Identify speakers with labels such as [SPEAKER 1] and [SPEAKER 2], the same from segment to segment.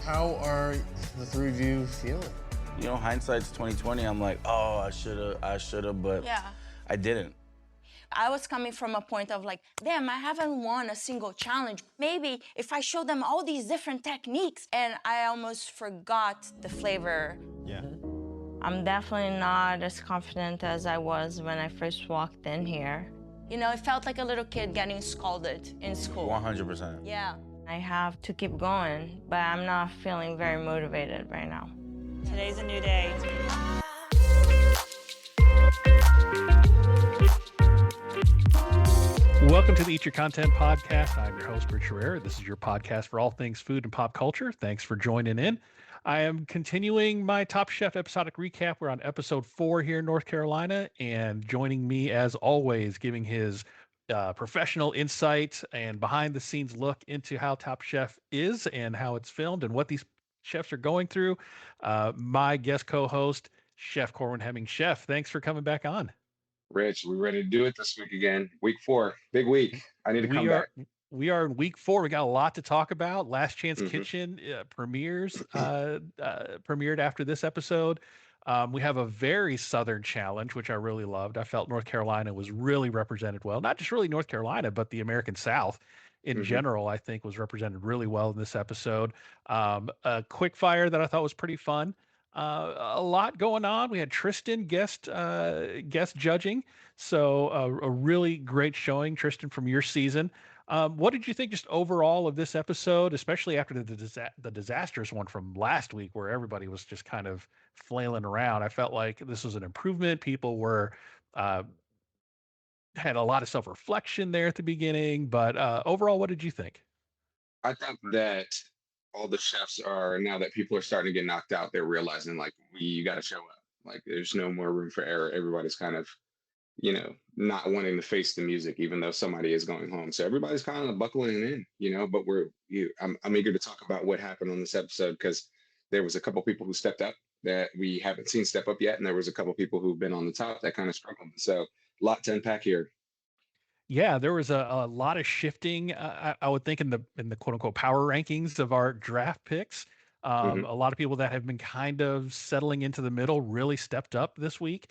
[SPEAKER 1] How are the three of you feeling?
[SPEAKER 2] You know, hindsight's 2020. I'm like, oh, I shoulda, but
[SPEAKER 3] Yeah.
[SPEAKER 2] I didn't.
[SPEAKER 3] I was coming from a point of like, damn, I haven't won a single challenge. Maybe if I show them all these different techniques, and I almost forgot the flavor.
[SPEAKER 4] Yeah.
[SPEAKER 3] I'm definitely not as confident as I was when I first walked in here. You know, it felt like a little kid getting scolded in school.
[SPEAKER 2] 100%.
[SPEAKER 3] Yeah. I have to keep going, but I'm not feeling very motivated right now. Today's a new day.
[SPEAKER 4] Welcome to the Eat Your Content podcast. I'm your host, Rich Herrera. This is your podcast for all things food and pop culture. Thanks for joining in. I am continuing my Top Chef episodic recap. We're on episode 4 here in North Carolina, and joining me as always, giving his professional insight and behind the scenes look into how Top Chef is and how it's filmed and what these chefs are going through. My guest co-host, Chef Corwin Hemming. Chef, thanks for coming back on.
[SPEAKER 5] Rich, we ready to do it this week again? Week 4, big week. I need to come back.
[SPEAKER 4] We are in week 4. We got a lot to talk about. Last Chance Kitchen premiered after this episode. We have a very Southern challenge, which I really loved. I felt North Carolina was really represented well. Not just really North Carolina, but the American South in general, I think, was represented really well in this episode. A Quickfire that I thought was pretty fun. A lot going on. We had Tristan guest judging, so a really great showing, Tristan, from your season. What did you think just overall of this episode, especially after the disastrous one from last week, where everybody was just kind of flailing around? I felt like this was an improvement. People were had a lot of self-reflection there at the beginning, but overall, what did you think?
[SPEAKER 5] I think that all the chefs are, now that people are starting to get knocked out, they're realizing like you got to show up. Like there's no more room for error. Everybody's kind of, not wanting to face the music, even though somebody is going home. So everybody's kind of buckling in, but I'm eager to talk about what happened on this episode because there was a couple people who stepped up that we haven't seen step up yet. And there was a couple people who've been on the top that kind of struggled. So a lot to unpack here.
[SPEAKER 4] Yeah, there was a lot of shifting. I would think in the quote unquote power rankings of our draft picks. A lot of people that have been kind of settling into the middle really stepped up this week.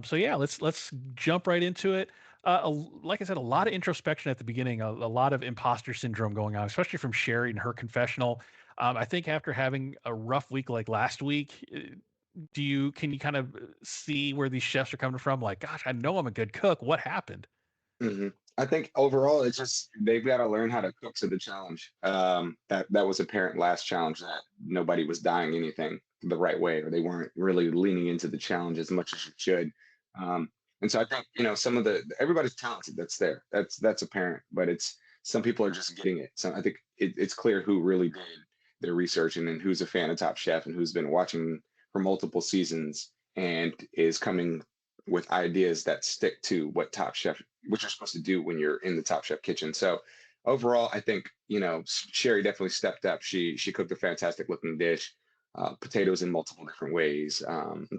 [SPEAKER 4] So yeah, let's jump right into it. Like I said, a lot of introspection at the beginning, a lot of imposter syndrome going on, especially from Sherry and her confessional. I think after having a rough week like last week, can you kind of see where these chefs are coming from? Like, gosh, I know I'm a good cook. What happened?
[SPEAKER 5] I think overall, it's just they've got to learn how to cook to the challenge. That was apparent last challenge that nobody was dying anything the right way, or they weren't really leaning into the challenge as much as you should. And so I think some of everybody's talented. That's there. That's apparent, but it's some people are just getting it. So I think it's clear who really did their research and then who's a fan of Top Chef and who's been watching for multiple seasons and is coming with ideas that stick to what you're supposed to do when you're in the Top Chef kitchen. So overall, I think, Sherry definitely stepped up. She cooked a fantastic looking dish, potatoes in multiple different ways.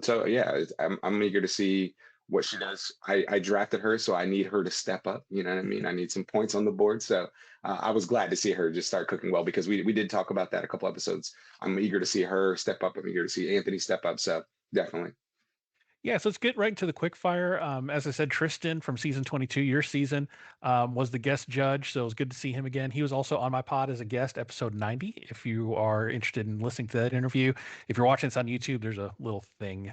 [SPEAKER 5] So yeah, I'm eager to see what she does. I drafted her, so I need her to step up. You know what I mean? I need some points on the board. So I was glad to see her just start cooking well because we did talk about that a couple episodes. I'm eager to see her step up. I'm eager to see Anthony step up. So definitely.
[SPEAKER 4] Yeah, so let's get right into the quickfire. As I said, Tristan from season 22, your season, was the guest judge. So it was good to see him again. He was also on my pod as a guest, episode 90. If you are interested in listening to that interview, if you're watching this on YouTube, there's a little thing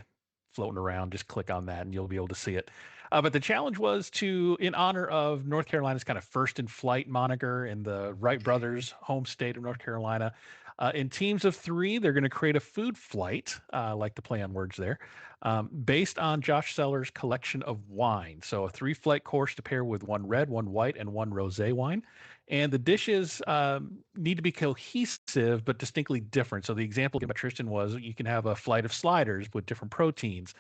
[SPEAKER 4] floating around. Just click on that and you'll be able to see it. But the challenge was in honor of North Carolina's kind of first in flight moniker in the Wright brothers' home state of North Carolina. In teams of 3, they're going to create a food flight, like the play on words there, based on Josh Seller's collection of wine. So a 3-flight course to pair with 1 red, 1 white, and 1 rosé wine. And the dishes need to be cohesive but distinctly different. So the example given by Tristan was you can have a flight of sliders with different proteins.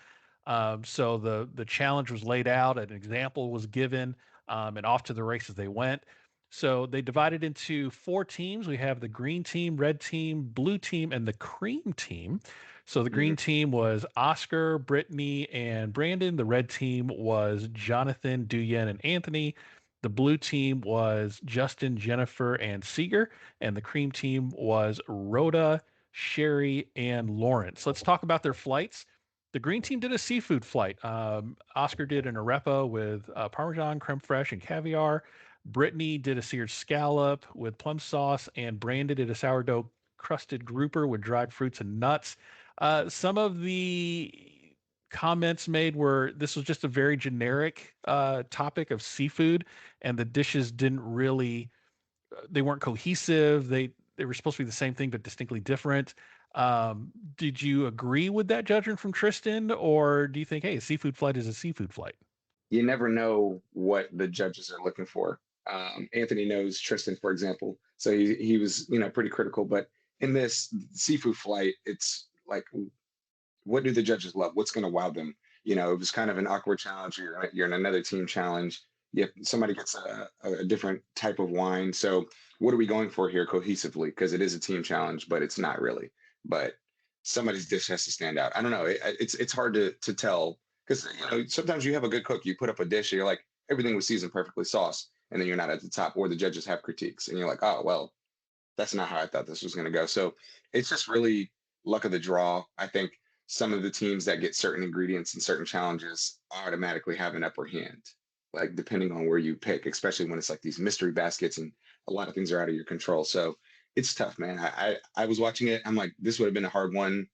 [SPEAKER 4] So the challenge was laid out, an example was given, and off to the races they went. So they divided into 4 teams. We have the green team, red team, blue team, and the cream team. So the green team was Oscar, Brittany, and Brandon. The red team was Jonathan, Duyen, and Anthony. The blue team was Justin, Jennifer, and Seeger. And the cream team was Rhoda, Sherry, and Lawrence. Let's talk about their flights. The green team did a seafood flight. Oscar did an arepa with Parmesan, creme fraiche, and caviar. Brittany did a seared scallop with plum sauce, and Brandon did a sourdough crusted grouper with dried fruits and nuts. Some of the comments made were this was just a very generic topic of seafood, and the dishes didn't really they weren't cohesive. They were supposed to be the same thing but distinctly different. Did you agree with that judgment from Tristan, or do you think, hey, a seafood flight is a seafood flight?
[SPEAKER 5] You never know what the judges are looking for. Anthony knows Tristan, for example, so he was pretty critical. But in this seafood flight, it's like, what do the judges love? What's going to wow them? It was kind of an awkward challenge. You're in another team challenge. Yep, somebody gets a different type of wine. So what are we going for here cohesively? Because it is a team challenge, but it's not really. But somebody's dish has to stand out. I don't know. It's hard to tell because sometimes you have a good cook. You put up a dish, and you're like everything was seasoned perfectly sauce, and then you're not at the top, or the judges have critiques, and you're like, oh well, that's not how I thought this was going to go. So it's just really luck of the draw. I think some of the teams that get certain ingredients and certain challenges automatically have an upper hand, like depending on where you pick, especially when it's like these mystery baskets and a lot of things are out of your control. So it's tough, man. I was watching it. I'm like, this would have been a hard one.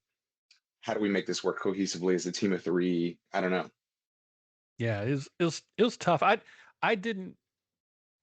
[SPEAKER 5] How do we make this work cohesively as a team of three? I don't know.
[SPEAKER 4] Yeah, it was tough. I didn't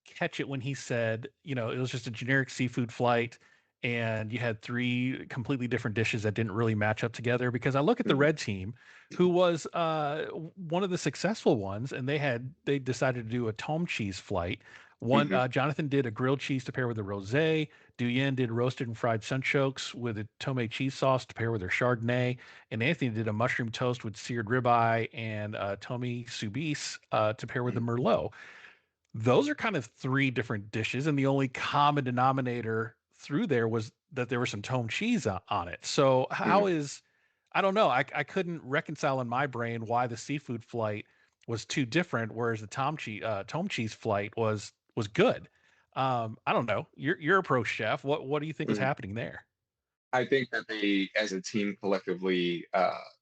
[SPEAKER 4] catch it when he said, it was just a generic seafood flight and you had three completely different dishes that didn't really match up together, because I look at the
[SPEAKER 5] Mhm.
[SPEAKER 4] red team, who was one of the successful ones, and they decided to do a tome cheese flight. One
[SPEAKER 5] Mhm.
[SPEAKER 4] Jonathan did a grilled cheese to pair with a rosé. Duyen did roasted and fried sunchokes with a tome cheese sauce to pair with their chardonnay, and Anthony did a mushroom toast with seared ribeye and tome soubise to pair with the
[SPEAKER 5] Mhm.
[SPEAKER 4] merlot. Those are kind of three different dishes, and the only common denominator through there was that there was some tome cheese on it. So how
[SPEAKER 5] Mhm.
[SPEAKER 4] is I don't know. I couldn't reconcile in my brain why the seafood flight was too different, whereas the tome cheese flight was good. I don't know. You're a pro chef. What do you think was
[SPEAKER 5] Mhm.
[SPEAKER 4] happening there?
[SPEAKER 5] I think that they, as a team, collectively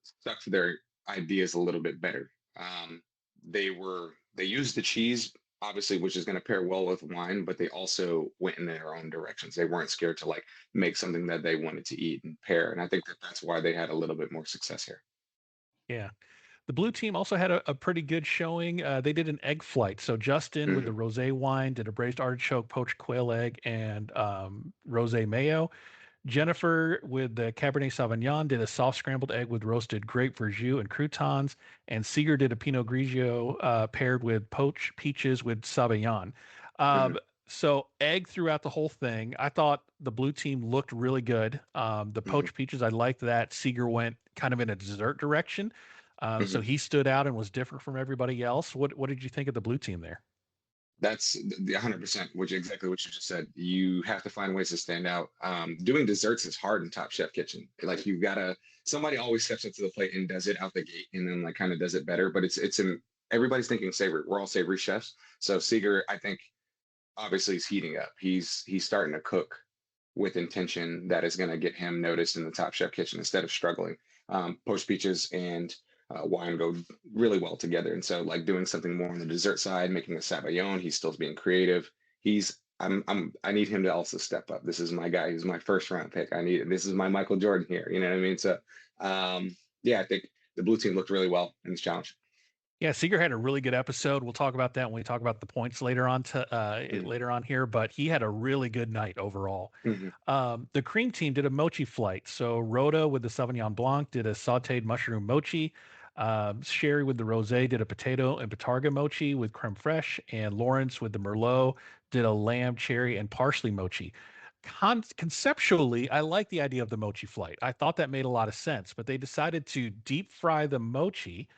[SPEAKER 5] stuck to their ideas a little bit better. They used the cheese, obviously, which is going to pair well with wine, but they also went in their own directions. They weren't scared to like make something that they wanted to eat and pair, and I think that that's why they had a little bit more success here.
[SPEAKER 4] Yeah. The blue team also had a pretty good showing. They did an egg flight. So Justin with the
[SPEAKER 5] Hmm.
[SPEAKER 4] rosé wine did a braised artichoke, poached quail egg, and rosé mayo. Jennifer with the Cabernet Sauvignon did a soft scrambled egg with roasted grape verjus and croutons, and Seeger did a Pinot Grigio paired with poached peaches with Sauvignon.
[SPEAKER 5] Hmm.
[SPEAKER 4] Um, so egg throughout the whole thing. I thought the blue team looked really good. The
[SPEAKER 5] Hmm.
[SPEAKER 4] poached peaches, I liked that. Seeger went kind of in a dessert direction, so
[SPEAKER 5] Hmm.
[SPEAKER 4] he stood out and was different from everybody else. What did you think of the blue team there?
[SPEAKER 5] That's the 100%, which exactly what you just said. You have to find ways to stand out. Doing desserts is hard in Top Chef Kitchen. Like you've got to, somebody always steps up to the plate and does it out the gate, and then like kind of does it better. But it's in everybody's thinking savory. We're all savory chefs. So Seeger, I think, obviously is heating up. He's starting to cook with intention that is going to get him noticed in the Top Chef Kitchen instead of struggling. Poached peaches and wine go really well together, and so like doing something more on the dessert side, making a Sabayon. He's still being creative. I need him to also step up. This is my guy. He's my first round pick. This is my Michael Jordan here. You know what I mean? So yeah, I think the blue team looked really well in this challenge.
[SPEAKER 4] Yeah, Seeger had a really good episode. We'll talk about that when we talk about the points later on
[SPEAKER 5] Mhm.
[SPEAKER 4] later on here. But he had a really good night overall.
[SPEAKER 5] Mhm.
[SPEAKER 4] The cream team did a mochi flight. So Rhoda with the Sauvignon Blanc did a sautéed mushroom mochi. Sherry with the rosé did a potato and batarga mochi with creme fraiche, and Lawrence with the Merlot did a lamb, cherry, and parsley mochi. Conceptually, I like the idea of the mochi flight. I thought that made a lot of sense, but they decided to deep fry the mochi,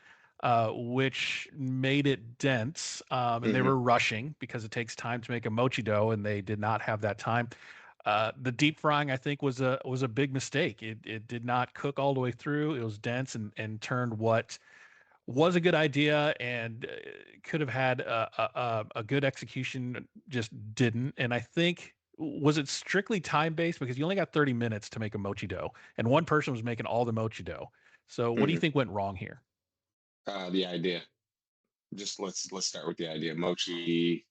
[SPEAKER 4] which made it dense. And they
[SPEAKER 5] Mhm.
[SPEAKER 4] were rushing because it takes time to make a mochi dough, and they did not have that time. The deep frying, I think, was a big mistake. It did not cook all the way through. It was dense and turned what was a good idea and could have had a good execution, just didn't. And I think Was it strictly time based? Because you only got 30 minutes to make a mochi dough, and one person was making all the mochi dough. So what do you
[SPEAKER 5] Mhm.
[SPEAKER 4] think went wrong here?
[SPEAKER 5] The idea. Just let's start with the idea. Mochi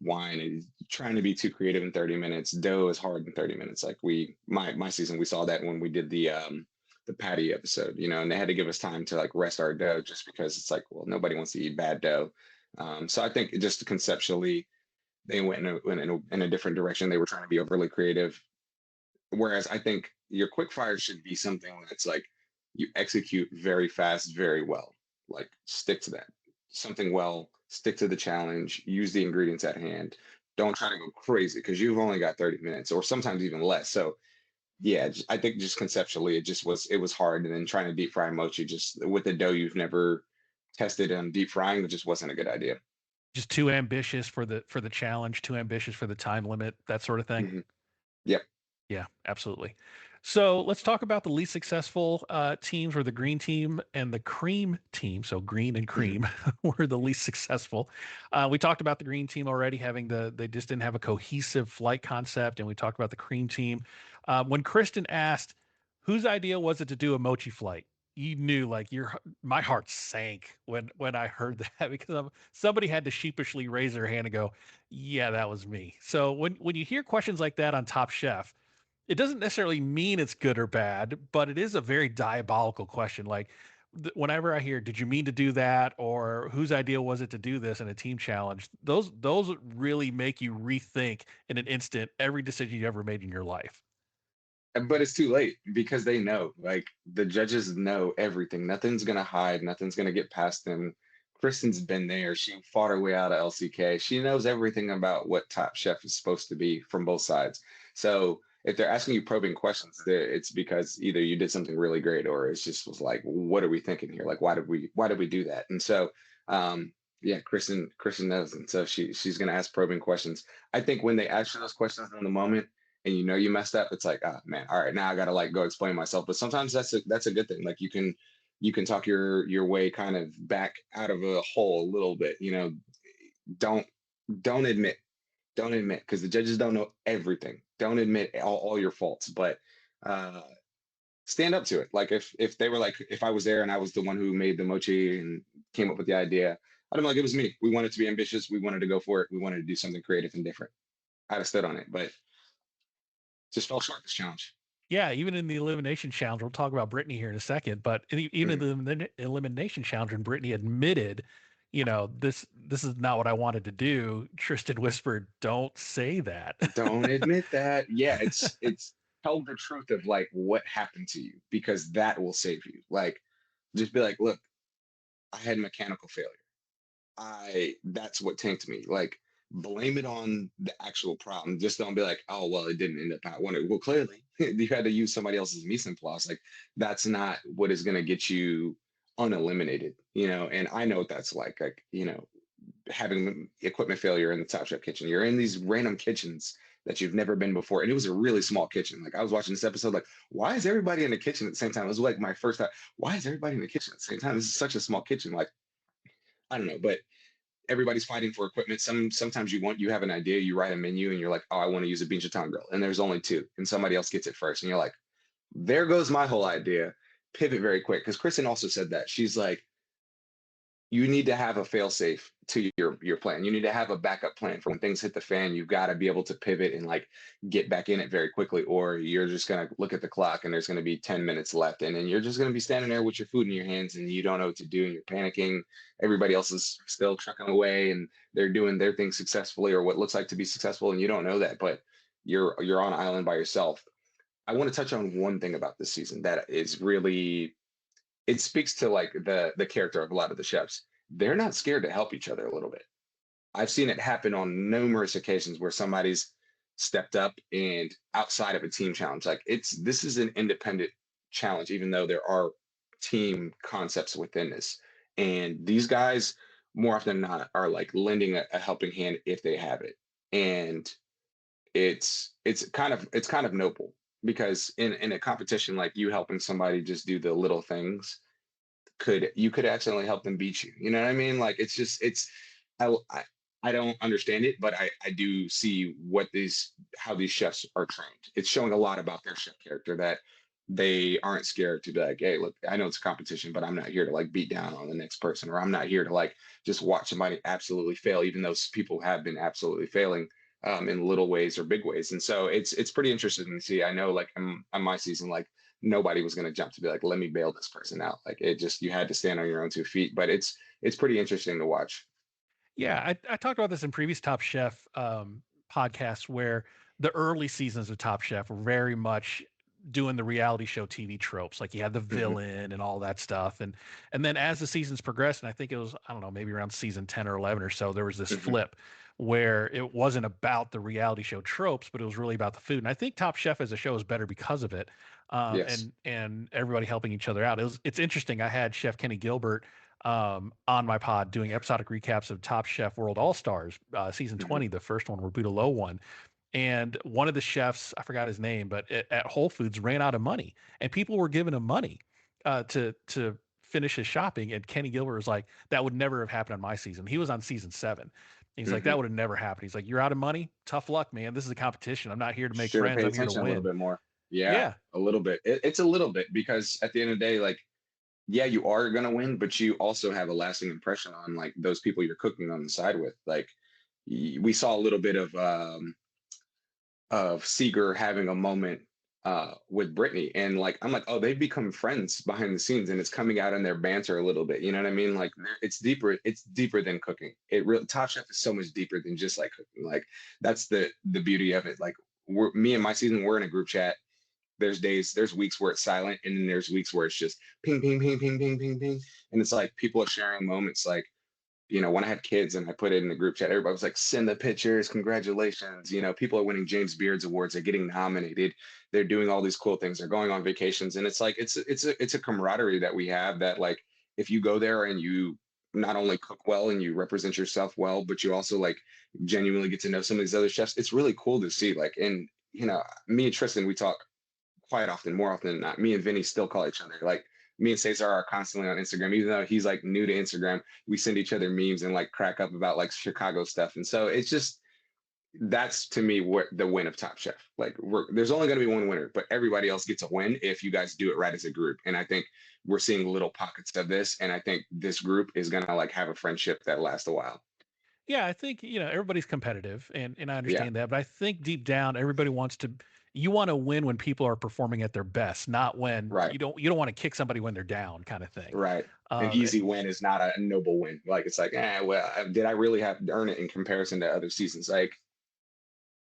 [SPEAKER 5] wine is trying to be too creative in 30 minutes. Dough is hard in 30 minutes. Like my season, we saw that when we did the patty episode, and they had to give us time to like rest our dough just because it's like, well, nobody wants to eat bad dough. So I think just conceptually they went in a different direction. They were trying to be overly creative. Whereas I think your quick fire should be something that's like you execute very fast, very well. Like stick to that. Something well, stick to the challenge, use the ingredients at hand. Don't try to go crazy because you've only got 30 minutes or sometimes even less. So yeah, I think just conceptually it was hard. And then trying to deep fry mochi just with the dough you've never tested on deep frying, it just wasn't a good idea.
[SPEAKER 4] Just too ambitious for the challenge, too ambitious for the time limit, that sort of thing.
[SPEAKER 5] Hmm. Yep.
[SPEAKER 4] Yeah, absolutely. So let's talk about the least successful teams were the green team and the cream team. So green and
[SPEAKER 5] Hmm.
[SPEAKER 4] cream were the least successful. We talked about the green team already having they just didn't have a cohesive flight concept. And we talked about the cream team. When Kristen asked, whose idea was it to do a mochi flight? You knew like my heart sank when I heard that because somebody had to sheepishly raise their hand and go, yeah, that was me. So when you hear questions like that on Top Chef, it doesn't necessarily mean it's good or bad, but it is a very diabolical question. Like whenever I hear, "Did you mean to do that?" or "Whose idea was it to do this?" in a team challenge, those really make you rethink in an instant every decision you ever made in your life.
[SPEAKER 5] But it's too late because they know, like the judges know everything. Nothing's gonna hide, nothing's gonna get past them. Kristen's been there. She fought her way out of LCK. She knows everything about what Top Chef is supposed to be from both sides. So if they're asking you probing questions, it's because either you did something really great or it's just was like, what are we thinking here? Like, why did we do that? And so yeah, Kristen knows. And so she's gonna ask probing questions. I think when they ask you those questions in the moment, and you messed up, it's like, oh man, all right, now I gotta like go explain myself. But sometimes that's a good thing. Like you can talk your way kind of back out of a hole a little bit. Don't don't admit, don't admit, because the judges don't know everything. Don't admit all your faults, but uh stand up to it. Like if they were like, if I was there and I was the one who made the mochi and came up with the idea, I'd be like, it was me. We wanted to be ambitious, we wanted to go for it, we wanted to do something creative and different. I'd have stood on it, but just fell short this challenge.
[SPEAKER 4] Yeah, even in the elimination challenge, we'll talk about Brittany here in a second. But even
[SPEAKER 5] Mhm.
[SPEAKER 4] in the elimination challenge, when Brittany admitted, this is not what I wanted to do, Tristan whispered, "Don't say that."
[SPEAKER 5] Don't admit that. Yeah, it's tell the truth of like what happened to you because that will save you. Like just be like, look, I had mechanical failure. That's what tanked me. Like blame it on the actual problem. Just don't be like, oh well, it didn't end up how I wanted. Well, clearly you had to use somebody else's mise en place. Like that's not what is gonna get you uneliminated, and I know what that's like, having equipment failure in the Top Chef kitchen. You're in these random kitchens that you've never been before. And it was a really small kitchen. Like I was watching this episode, like, why is everybody in the kitchen at the same time? It was like my first time. Why is everybody in the kitchen at the same time? This is such a small kitchen. Like, I don't know, but everybody's fighting for equipment. Sometimes you have an idea, you write a menu and you're like, oh, I want to use a bean chiton grill. And there's only two. And somebody else gets it first. And you're like, there goes my whole idea. Pivot very quick. Because Kristen also said that. She's like, you need to have a fail safe to your plan. You need to have a backup plan for when things hit the fan. You've got to be able to pivot and like get back in it very quickly, or you're just gonna look at the clock and there's gonna be 10 minutes left, and then you're just gonna be standing there with your food in your hands and you don't know what to do and you're panicking. Everybody else is still trucking away and they're doing their thing successfully or what looks like to be successful, and you don't know that, but you're on an island by yourself. I want to touch on one thing about this season that is really, it speaks to like the character of a lot of the chefs. They're not scared to help each other a little bit. I've seen it happen on numerous occasions where somebody's stepped up and outside of a team challenge. Like this is an independent challenge, even though there are team concepts within this. And these guys, more often than not, are like lending a helping hand if they have it. And it's kind of noble because in a competition like you helping somebody just do the little things could accidentally help them beat you. You know what I mean? Like it's just I I don't understand it, but I do see how these chefs are trained. It's showing a lot about their chef character that they aren't scared to be like, hey, look, I know it's a competition, but I'm not here to like beat down on the next person, or I'm not here to like just watch somebody absolutely fail, even though people have been absolutely failing in little ways or big ways. And so it's pretty interesting to see. I know like on my season, like nobody was going to jump to be like, let me bail this person out. Like it just, you had to stand on your own 2 feet, but it's pretty interesting to watch.
[SPEAKER 4] Yeah, I talked about this in previous Top Chef podcasts where the early seasons of Top Chef were very much doing the reality show TV tropes. Like you had the
[SPEAKER 5] Hmm.
[SPEAKER 4] villain and all that stuff. And then as the seasons progressed, and I think it was, I don't know, maybe around season 10 or 11 or so, there was this
[SPEAKER 5] Hmm.
[SPEAKER 4] flip where it wasn't about the reality show tropes, but it was really about the food. And I think Top Chef as a show is better because of it.
[SPEAKER 5] Yes.
[SPEAKER 4] And everybody helping each other out. It's interesting. I had Chef Kenny Gilbert on my pod doing episodic recaps of Top Chef World All Stars, season
[SPEAKER 5] Hmm.
[SPEAKER 4] 20, the first one where Buddha Low won. And one of the chefs, I forgot his name, but at Whole Foods ran out of money, and people were giving him money to finish his shopping. And Kenny Gilbert was like, "That would never have happened on my season." He was on season 7. He's like, "That
[SPEAKER 5] Hmm.
[SPEAKER 4] would have never happened." He's like, "You're out of money. Tough luck, man. This is a competition. I'm not here to make
[SPEAKER 5] Should have
[SPEAKER 4] friends.
[SPEAKER 5] paid
[SPEAKER 4] I'm here to
[SPEAKER 5] attention a little
[SPEAKER 4] win."
[SPEAKER 5] bit more. Yeah,
[SPEAKER 4] Yeah,
[SPEAKER 5] a little bit. It's a little bit because at the end of the day, like, yeah, you are gonna win, but you also have a lasting impression on like those people you're cooking on the side with. Like, we saw a little bit of Seeger having a moment with Brittany, and like I'm like, oh, they've become friends behind the scenes, and it's coming out in their banter a little bit. You know what I mean? Like, it's deeper. It's deeper than cooking. It real Top Chef is so much deeper than just like cooking. Like, that's the beauty of it. Like, me and my season, we're in a group chat. There's weeks where it's silent, and then there's weeks where it's just ping, ping, ping, ping, ping, ping, ping, and it's like people are sharing moments like, when I had kids and I put it in the group chat, everybody was like, send the pictures, congratulations. People are winning James Beards awards, they're getting nominated, they're doing all these cool things, they're going on vacations. And it's like it's a camaraderie that we have that, like, if you go there and you not only cook well and you represent yourself well, but you also like genuinely get to know some of these other chefs, it's really cool to see. Like, and me and Tristan, we talk quite often, more often than not. Me and Vinny still call each other. Like, me and Cesar are constantly on Instagram, even though he's like new to Instagram. We send each other memes and like crack up about like Chicago stuff. And so it's just, that's to me what the win of Top Chef. Like, there's only going to be one winner, but everybody else gets a win if you guys do it right as a group. And I think we're seeing little pockets of this, and I think this group is going to like have a friendship that lasts a while.
[SPEAKER 4] yeah. I think everybody's competitive, and I
[SPEAKER 5] Yeah,
[SPEAKER 4] understand that. But I think deep down, everybody wants to. You want to win when people are performing at their best, not when
[SPEAKER 5] right,
[SPEAKER 4] you don't want to kick somebody when they're down, kind of thing.
[SPEAKER 5] right. An
[SPEAKER 4] Um,
[SPEAKER 5] easy win is not a noble win. Like, it's like, well, did I really have to earn it in comparison to other seasons? Like,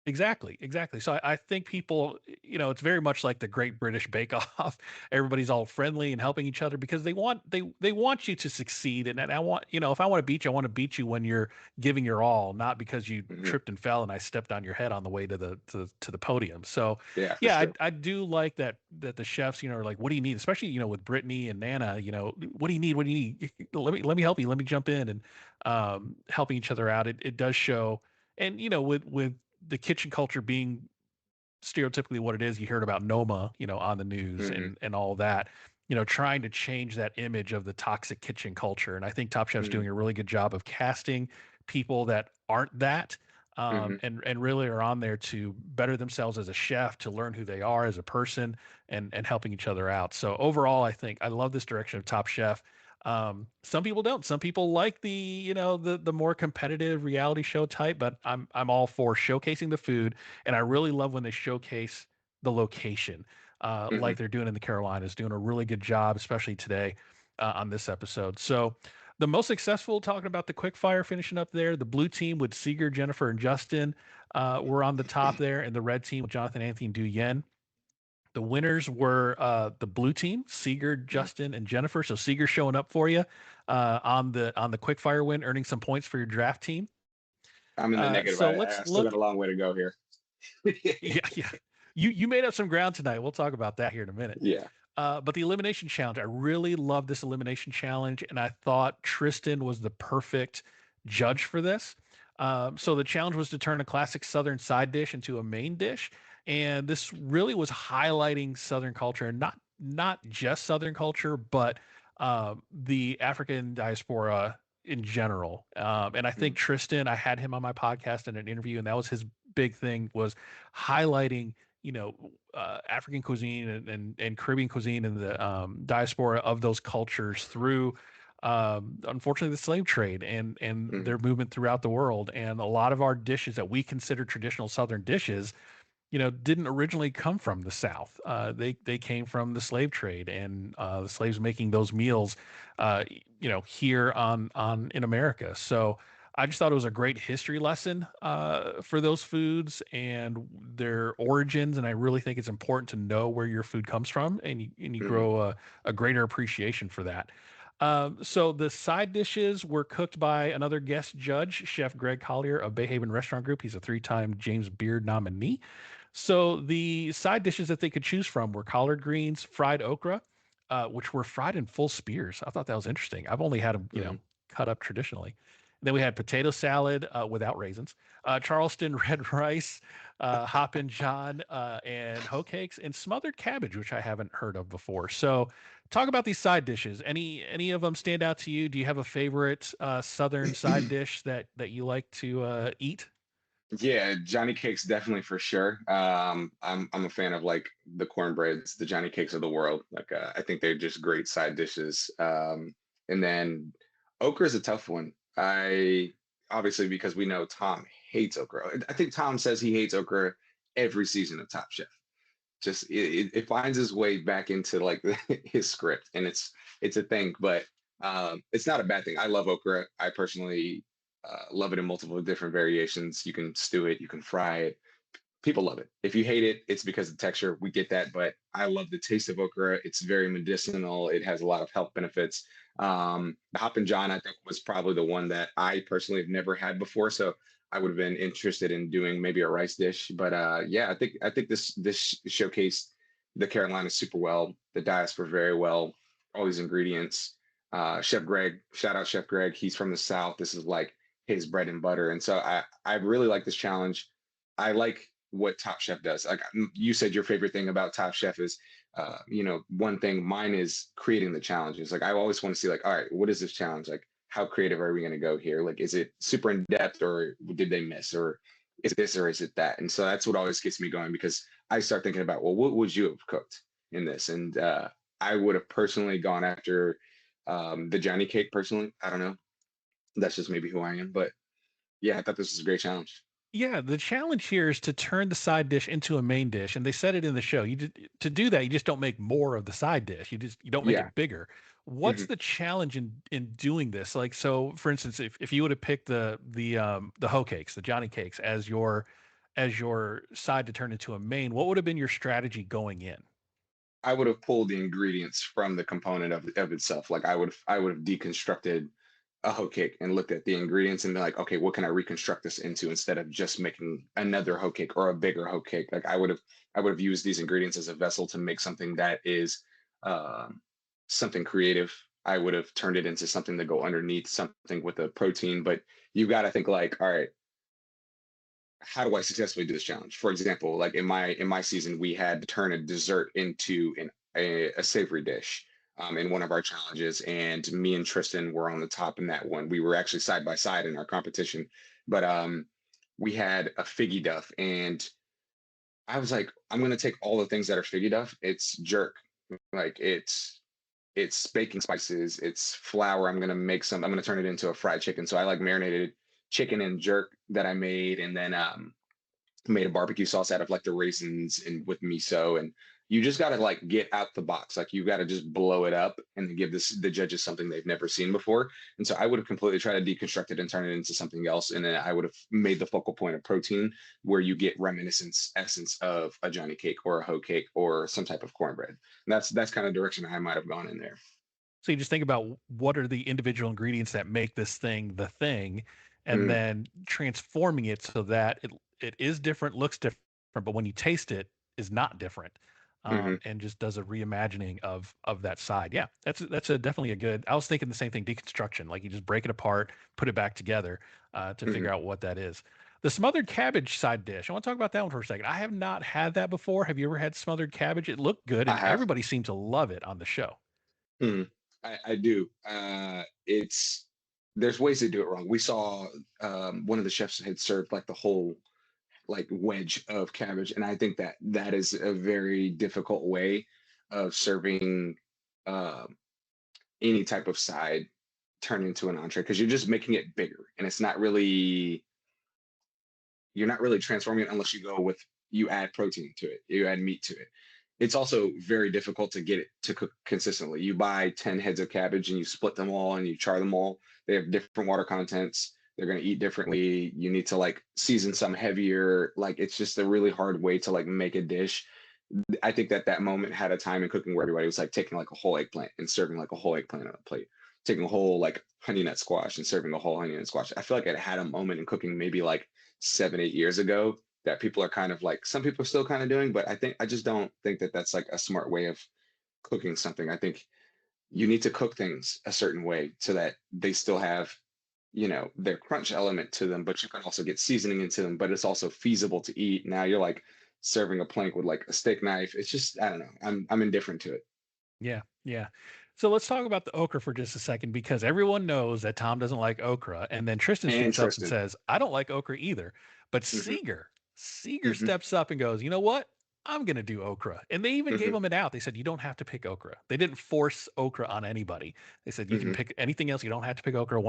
[SPEAKER 4] Exactly, exactly. So I think people, it's very much like the Great British Bake Off. Everybody's all friendly and helping each other because they want you to succeed. And I want, if I want to beat you, I want to beat you when you're giving your all, not because you
[SPEAKER 5] mhm.
[SPEAKER 4] tripped and fell and I stepped on your head on the way to the podium. So
[SPEAKER 5] Yeah, for
[SPEAKER 4] yeah,
[SPEAKER 5] sure.
[SPEAKER 4] I do like that the chefs, are like, what do you need? Especially, with Brittany and Nana, what do you need? What do you need? Let me help you. Let me jump in and helping each other out. It does show. And with the kitchen culture being stereotypically what it is, you heard about Noma, on the news
[SPEAKER 5] Hmm.
[SPEAKER 4] and all that, trying to change that image of the toxic kitchen culture. And I think Top Chef's
[SPEAKER 5] Hmm.
[SPEAKER 4] doing a really good job of casting people that aren't that.
[SPEAKER 5] Hmm.
[SPEAKER 4] And really are on there to better themselves as a chef, to learn who they are as a person, and helping each other out. So overall, I think I love this direction of Top Chef. Some people don't. Some people like the more competitive reality show type, but I'm all for showcasing the food, and I really love when they showcase the location, like
[SPEAKER 5] Hmm.
[SPEAKER 4] they're doing in the Carolinas, doing a really good job, especially today on this episode. So the most successful, talking about the quickfire, finishing up there, the blue team with Seeger, Jennifer, and Justin were on the top there, and the red team with Jonathan, Anthony, and Du Yen. The winners were the blue team, Seeger, Justin, and Jennifer. So Seeger showing up for you on the quickfire win, earning some points for your draft team.
[SPEAKER 5] I'm in the negative.
[SPEAKER 4] So
[SPEAKER 5] I
[SPEAKER 4] let's
[SPEAKER 5] still got
[SPEAKER 4] look.
[SPEAKER 5] a long way to go here.
[SPEAKER 4] Yeah, yeah. You made up some ground tonight. We'll talk about that here in a minute.
[SPEAKER 5] Yeah.
[SPEAKER 4] But the elimination challenge, I really love this elimination challenge, and I thought Tristan was the perfect judge for this. So the challenge was to turn a classic Southern side dish into a main dish, and this really was highlighting Southern culture, and not just Southern culture, but the African diaspora in general. And I think
[SPEAKER 5] Mm.
[SPEAKER 4] Tristan, I had him on my podcast in an interview, and that was his big thing, was highlighting, African cuisine and Caribbean cuisine and the diaspora of those cultures through, unfortunately, the slave trade and
[SPEAKER 5] Mm.
[SPEAKER 4] their movement throughout the world. And a lot of our dishes that we consider traditional Southern dishes, didn't originally come from the South. They came from the slave trade and the slaves making those meals, here on in America. So I just thought it was a great history lesson for those foods and their origins. And I really think it's important to know where your food comes from, and you
[SPEAKER 5] Mhm.
[SPEAKER 4] grow a greater appreciation for that. So the side dishes were cooked by another guest judge, Chef Greg Collier of Bay Haven Restaurant Group. He's a three-time James Beard nominee. So the side dishes that they could choose from were collard greens, fried okra, which were fried in full spears. I thought that was interesting. I've only had them,
[SPEAKER 5] Mhm.
[SPEAKER 4] cut up traditionally. Then we had potato salad without raisins, Charleston red rice, hoppin john, and hoe cakes, and smothered cabbage, which I haven't heard of before. So, talk about these side dishes. Any of them stand out to you? Do you have a favorite Southern side dish that you like to eat?
[SPEAKER 5] Yeah, Johnny Cakes definitely for sure. I'm a fan of like the cornbreads, the Johnny Cakes of the world. Like I think they're just great side dishes. And then okra is a tough one. I obviously because we know Tom hates okra. I think Tom says he hates okra every season of Top Chef. Just it finds its way back into like his script, and it's a thing, but it's not a bad thing. I love okra. I personally love it in multiple different variations. You can stew it, you can fry it. People love it. If you hate it, it's because of the texture. We get that, but I love the taste of okra. It's very medicinal. It has a lot of health benefits. The Hoppin' John, I think, was probably the one that I personally have never had before. So I would have been interested in doing maybe a rice dish. But yeah, I think this showcased the Carolinas super well, the diaspora very well, all these ingredients. Chef Greg, shout out Chef Greg. He's from the South. This is like his bread and butter. And so I really like this challenge. I like what Top Chef does. Like you said, your favorite thing about Top Chef is, one thing. Mine is creating the challenges. Like I always want to see, like, all right, what is this challenge? Like, how creative are we going to go here? Like, is it super in depth, or did they miss, or is it this, or is it that? And so that's what always gets me going because I start thinking about, well, what would you have cooked in this? And I would have personally gone after the Johnny Cake. Personally, I don't know. That's just maybe who I am, but yeah, I thought this was a great challenge.
[SPEAKER 4] Yeah, the challenge here is to turn the side dish into a main dish, and they said it in the show. To do that, you just don't make more of the side dish. You don't make
[SPEAKER 5] Yeah.
[SPEAKER 4] it bigger. What's
[SPEAKER 5] Mhm.
[SPEAKER 4] the challenge in doing this? Like, so for instance, if you would have picked the hoe cakes, the Johnny cakes as your side to turn into a main, what would have been your strategy going in?
[SPEAKER 5] I would have pulled the ingredients from the component of itself. Like I would have deconstructed a hoe cake and looked at the ingredients and be like, okay, what can I reconstruct this into instead of just making another hoe cake or a bigger hoe cake? Like I would have used these ingredients as a vessel to make something that is um, something creative. I would have turned it into something to go underneath something with a protein. But you got to think like, all right, how do I successfully do this challenge? For example, like in my season, we had to turn a dessert into a savory dish in one of our challenges, and me and Tristan were on the top in that one. We were actually side by side in our competition, but we had a figgy duff, and I was like, I'm gonna take all the things that are figgy duff. It's jerk, like it's baking spices, it's flour. I'm gonna turn it into a fried chicken. So I like marinated chicken and jerk that I made, and then made a barbecue sauce out of like the raisins and with miso. And you just got to like get out the box. Like you got to just blow it up and give the judges something they've never seen before. And so I would have completely tried to deconstruct it and turn it into something else. And then I would have made the focal point of protein where you get reminiscence essence of a Johnny cake or a hoe cake or some type of cornbread. And that's kind of direction I might have gone in there.
[SPEAKER 4] So you just think about what are the individual ingredients that make this thing the thing, and
[SPEAKER 5] Mm,
[SPEAKER 4] then transforming it so that it is different, looks different, but when you taste it, is not different,
[SPEAKER 5] hmm
[SPEAKER 4] and just does a reimagining of that side. Yeah, that's definitely a good. I was thinking the same thing, deconstruction. Like you just break it apart, put it back together to
[SPEAKER 5] hmm
[SPEAKER 4] figure out what that is. The smothered cabbage side dish. I want to talk about that one for a second. I have not had that before. Have you ever had smothered cabbage? It looked good,
[SPEAKER 5] I
[SPEAKER 4] and
[SPEAKER 5] have.
[SPEAKER 4] everybody seemed to love it on the show.
[SPEAKER 5] Mm, I do. It's there's ways to do it wrong. We saw one of the chefs had served like the whole like wedge of cabbage, and I think that that is a very difficult way of serving uh, any type of side turn into an entree because you're just making it bigger, and it's not really you're not really transforming it unless you go with you add protein to it, you add meat to it. It's also very difficult to get it to cook consistently. You buy 10 heads of cabbage and you split them all and you char them all. They have different water contents. They're going to eat differently. You need to like season some heavier. Like it's just a really hard way to like make a dish. I think that that moment had a time in cooking where everybody was like taking like a whole eggplant and serving like a whole eggplant on a plate, taking a whole like honey nut squash and serving a whole honey nut squash. I feel like it had a moment in cooking maybe like 7, 8 years ago that people are kind of like some people are still kind of doing, but I just don't think that that's like a smart way of cooking something. I think you need to cook things a certain way so that they still have, you know, their crunch element to them, but you can also get seasoning into them, but it's also feasible to eat. Now you're like serving a plank with like a steak knife. It's just, I don't know. I'm indifferent to it.
[SPEAKER 4] Yeah, yeah. So let's talk about the okra for just a second because everyone knows that Tom doesn't like okra, and then Tristan
[SPEAKER 5] And
[SPEAKER 4] speaks up and
[SPEAKER 5] Tristan.
[SPEAKER 4] says, "I don't like okra either." But
[SPEAKER 5] Hmm.
[SPEAKER 4] Seeger
[SPEAKER 5] Hmm.
[SPEAKER 4] steps up and goes, "You know what? I'm gonna do okra." And they even gave
[SPEAKER 5] Hmm.
[SPEAKER 4] him it out. They said, "You don't have to pick okra." They didn't force okra on anybody. They said, "You can
[SPEAKER 5] Hmm.
[SPEAKER 4] pick anything else. You don't have to pick okra.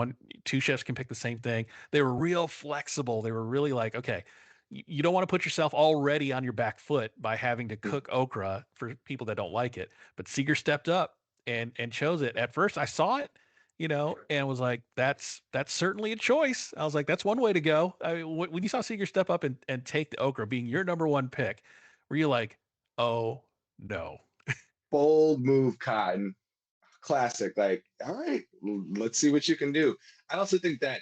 [SPEAKER 4] Two chefs can pick the same thing." They were real flexible. They were really like, "Okay, you don't want to put yourself already on your back foot by having to cook okra for people that don't like it." But Seeger stepped up and chose it. At first, I saw it, and was like, "That's certainly a choice." I was like, "That's one way to go." I mean, when you saw Seeger step up and take the okra, being your number one pick, were you like, "Oh no"?
[SPEAKER 5] Bold move, Cotton. Classic. Like, all right, let's see what you can do. I also think that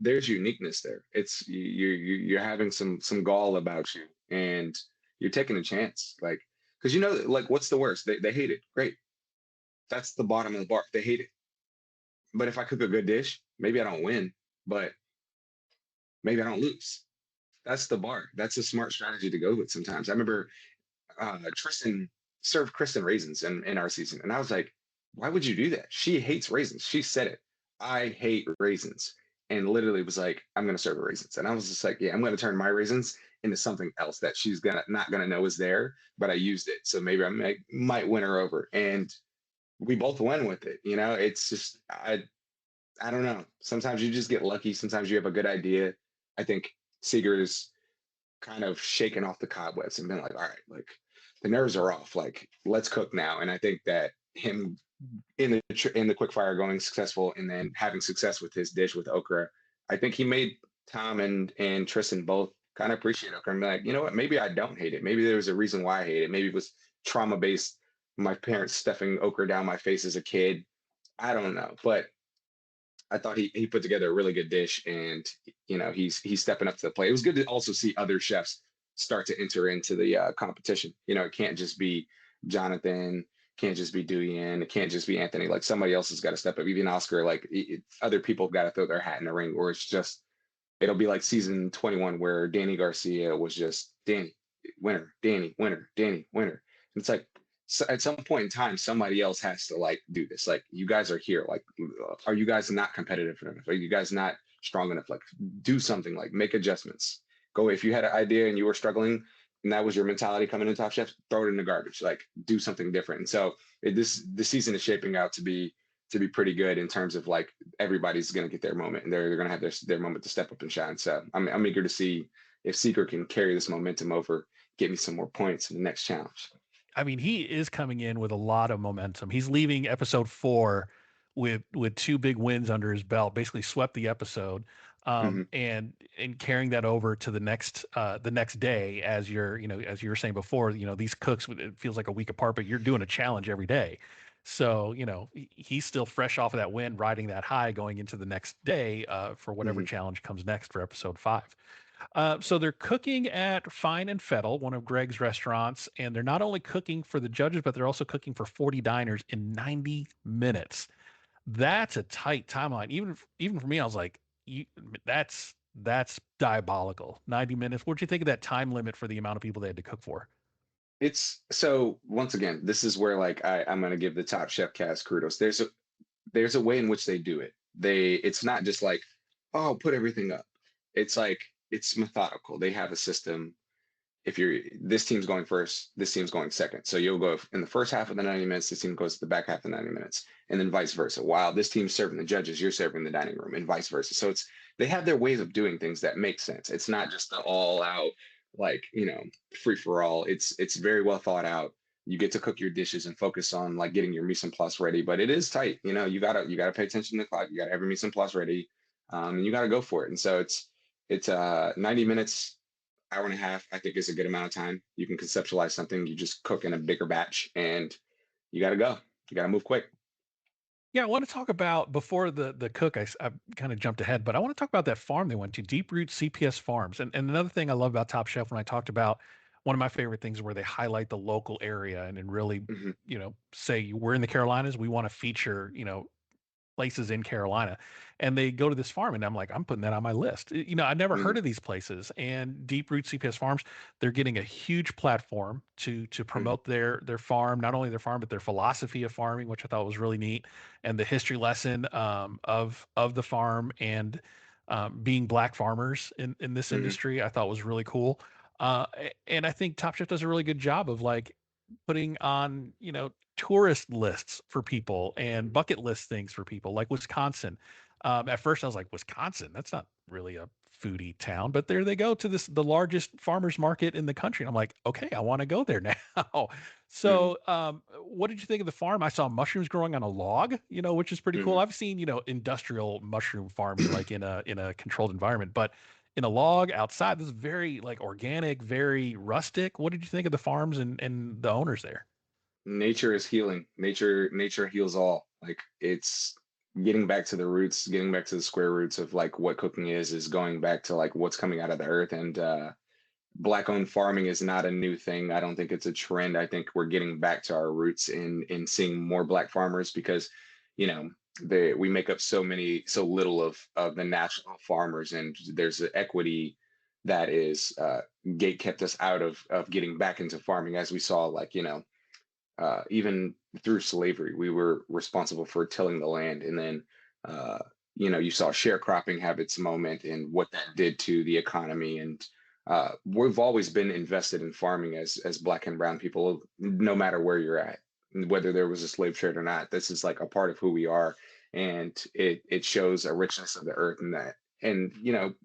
[SPEAKER 5] there's uniqueness there. It's you're having some gall about you, and you're taking a chance. Like, because you know, like, what's the worst? They hate it. Great. That's the bottom of the bar. They hate it. But if I cook a good dish, maybe I don't win, but maybe I don't lose. That's the bar. That's a smart strategy to go with sometimes. I remember Tristan served Kristen raisins in our season. And I was like, why would you do that? She hates raisins. She said it. I hate raisins. And literally was like, I'm gonna serve her raisins. And I was just like, yeah, I'm gonna turn my raisins into something else that she's gonna not gonna know is there, but I used it. So maybe might win her over. And we both win with it. You know, it's just I don't know. Sometimes you just get lucky. Sometimes you have a good idea. I think Seeger's kind of shaken off the cobwebs and been like, all right, like the nerves are off. Like, let's cook now. And I think that him in the quickfire going successful and then having success with his dish with okra, I think he made Tom and Tristan both kind of appreciate okra and be like, you know what, maybe I don't hate it. Maybe there was a reason why I hate it. Maybe it was trauma based. My parents stuffing okra down my face as a kid. I don't know, but I thought he put together a really good dish, and you know he's stepping up to the plate. It was good to also see other chefs start to enter into the competition. You know, it can't just be Jonathan, can't just be Duyan, it can't just be Anthony. Like somebody else has got to step up. Even Oscar, like other people have got to throw their hat in the ring, or it's just it'll be like season 21 where Danny Garcia was just Danny winner, Danny winner, Danny winner. And it's like so at some point in time, somebody else has to like do this. Like you guys are here. Like, are you guys not competitive enough? Are you guys not strong enough? Like, do something. Like, make adjustments. Go if you had an idea and you were struggling, and that was your mentality coming into Top Chef, throw it in the garbage. Like, do something different. And so this season is shaping out to be pretty good in terms of like everybody's going to get their moment and they're going to have their moment to step up and shine. So I'm eager to see if Seeker can carry this momentum over, get me some more points in the next challenge.
[SPEAKER 4] I mean, he is coming in with a lot of momentum. He's leaving episode 4 with two big wins under his belt, basically swept the episode,
[SPEAKER 5] Hmm.
[SPEAKER 4] and carrying that over to the next day. As as you were saying before, these cooks, it feels like a week apart, but you're doing a challenge every day. So he's still fresh off of that win, riding that high, going into the next day for whatever
[SPEAKER 5] Hmm.
[SPEAKER 4] challenge comes next for episode 5. So they're cooking at Fine and Fettle, one of Greg's restaurants, and they're not only cooking for the judges, but they're also cooking for 40 diners in 90 minutes. That's a tight timeline. Even for me, I was like, that's diabolical. 90 minutes. What'd you think of that time limit for the amount of people they had to cook for?
[SPEAKER 5] It's so once again, this is where like I'm gonna give the Top Chef cast kudos. There's a way in which they do it. it's not just like, oh, put everything up. It's like it's methodical. They have a system. If you're this team's going first, this team's going second. So you'll go in the first half of the 90 minutes, this team goes to the back half of the 90 minutes, and then vice versa. While this team's serving the judges, you're serving the dining room, and vice versa. So they have their ways of doing things that make sense. It's not just the all out like, free for all. It's very well thought out. You get to cook your dishes and focus on like getting your mise en place ready, but it is tight. You gotta pay attention to the clock. You gotta have your mise en place ready, and you gotta go for it. And so it's 90 minutes, hour and a half, I think is a good amount of time. You can conceptualize something, you just cook in a bigger batch, and you got to go. You got to move quick.
[SPEAKER 4] Yeah, I want to talk about before the cook. I kind of jumped ahead, but I want to talk about that farm they went to, Deep Root CPS Farms. And another thing I love about Top Chef, when I talked about one of my favorite things where they highlight the local area and really,
[SPEAKER 5] Hmm.
[SPEAKER 4] say we're in the Carolinas, we want to feature, places in Carolina, and they go to this farm, and I'm like, I'm putting that on my list. I'd never
[SPEAKER 5] Hmm.
[SPEAKER 4] heard of these places, and Deep Root CPS Farms, they're getting a huge platform to
[SPEAKER 5] Hmm.
[SPEAKER 4] promote their farm, not only their farm but their philosophy of farming, which I thought was really neat, and the history lesson of the farm and being black farmers in this
[SPEAKER 5] Hmm.
[SPEAKER 4] industry, I thought was really cool. And I think Top Chef does a really good job of like putting on, tourist lists for people and bucket list things for people like Wisconsin. At first I was like, Wisconsin, that's not really a foodie town, but there they go to the largest farmers market in the country. And I'm like, okay, I want to go there now.
[SPEAKER 5] Hmm.
[SPEAKER 4] So, what did you think of the farm? I saw mushrooms growing on a log, which is pretty cool.
[SPEAKER 5] Hmm.
[SPEAKER 4] I've seen, industrial mushroom farming like in a controlled environment, but in a log outside, this is very like organic, very rustic. What did you think of the farms and the owners there?
[SPEAKER 5] Nature is healing. Nature heals all. Like it's getting back to the roots, getting back to the square roots of like what cooking is going back to like what's coming out of the earth. And black owned farming is not a new thing. I don't think it's a trend. I think we're getting back to our roots in seeing more black farmers because, you know, we make up so little of the national farmers, and there's an equity that is gate kept us out of getting back into farming, as we saw, like, even through slavery, we were responsible for tilling the land. And then, uh, you saw sharecropping have its moment and what that did to the economy. And we've always been invested in farming as Black and Brown people, no matter where you're at, whether there was a slave trade or not. This is like a part of who we are. And it shows a richness of the earth and that. And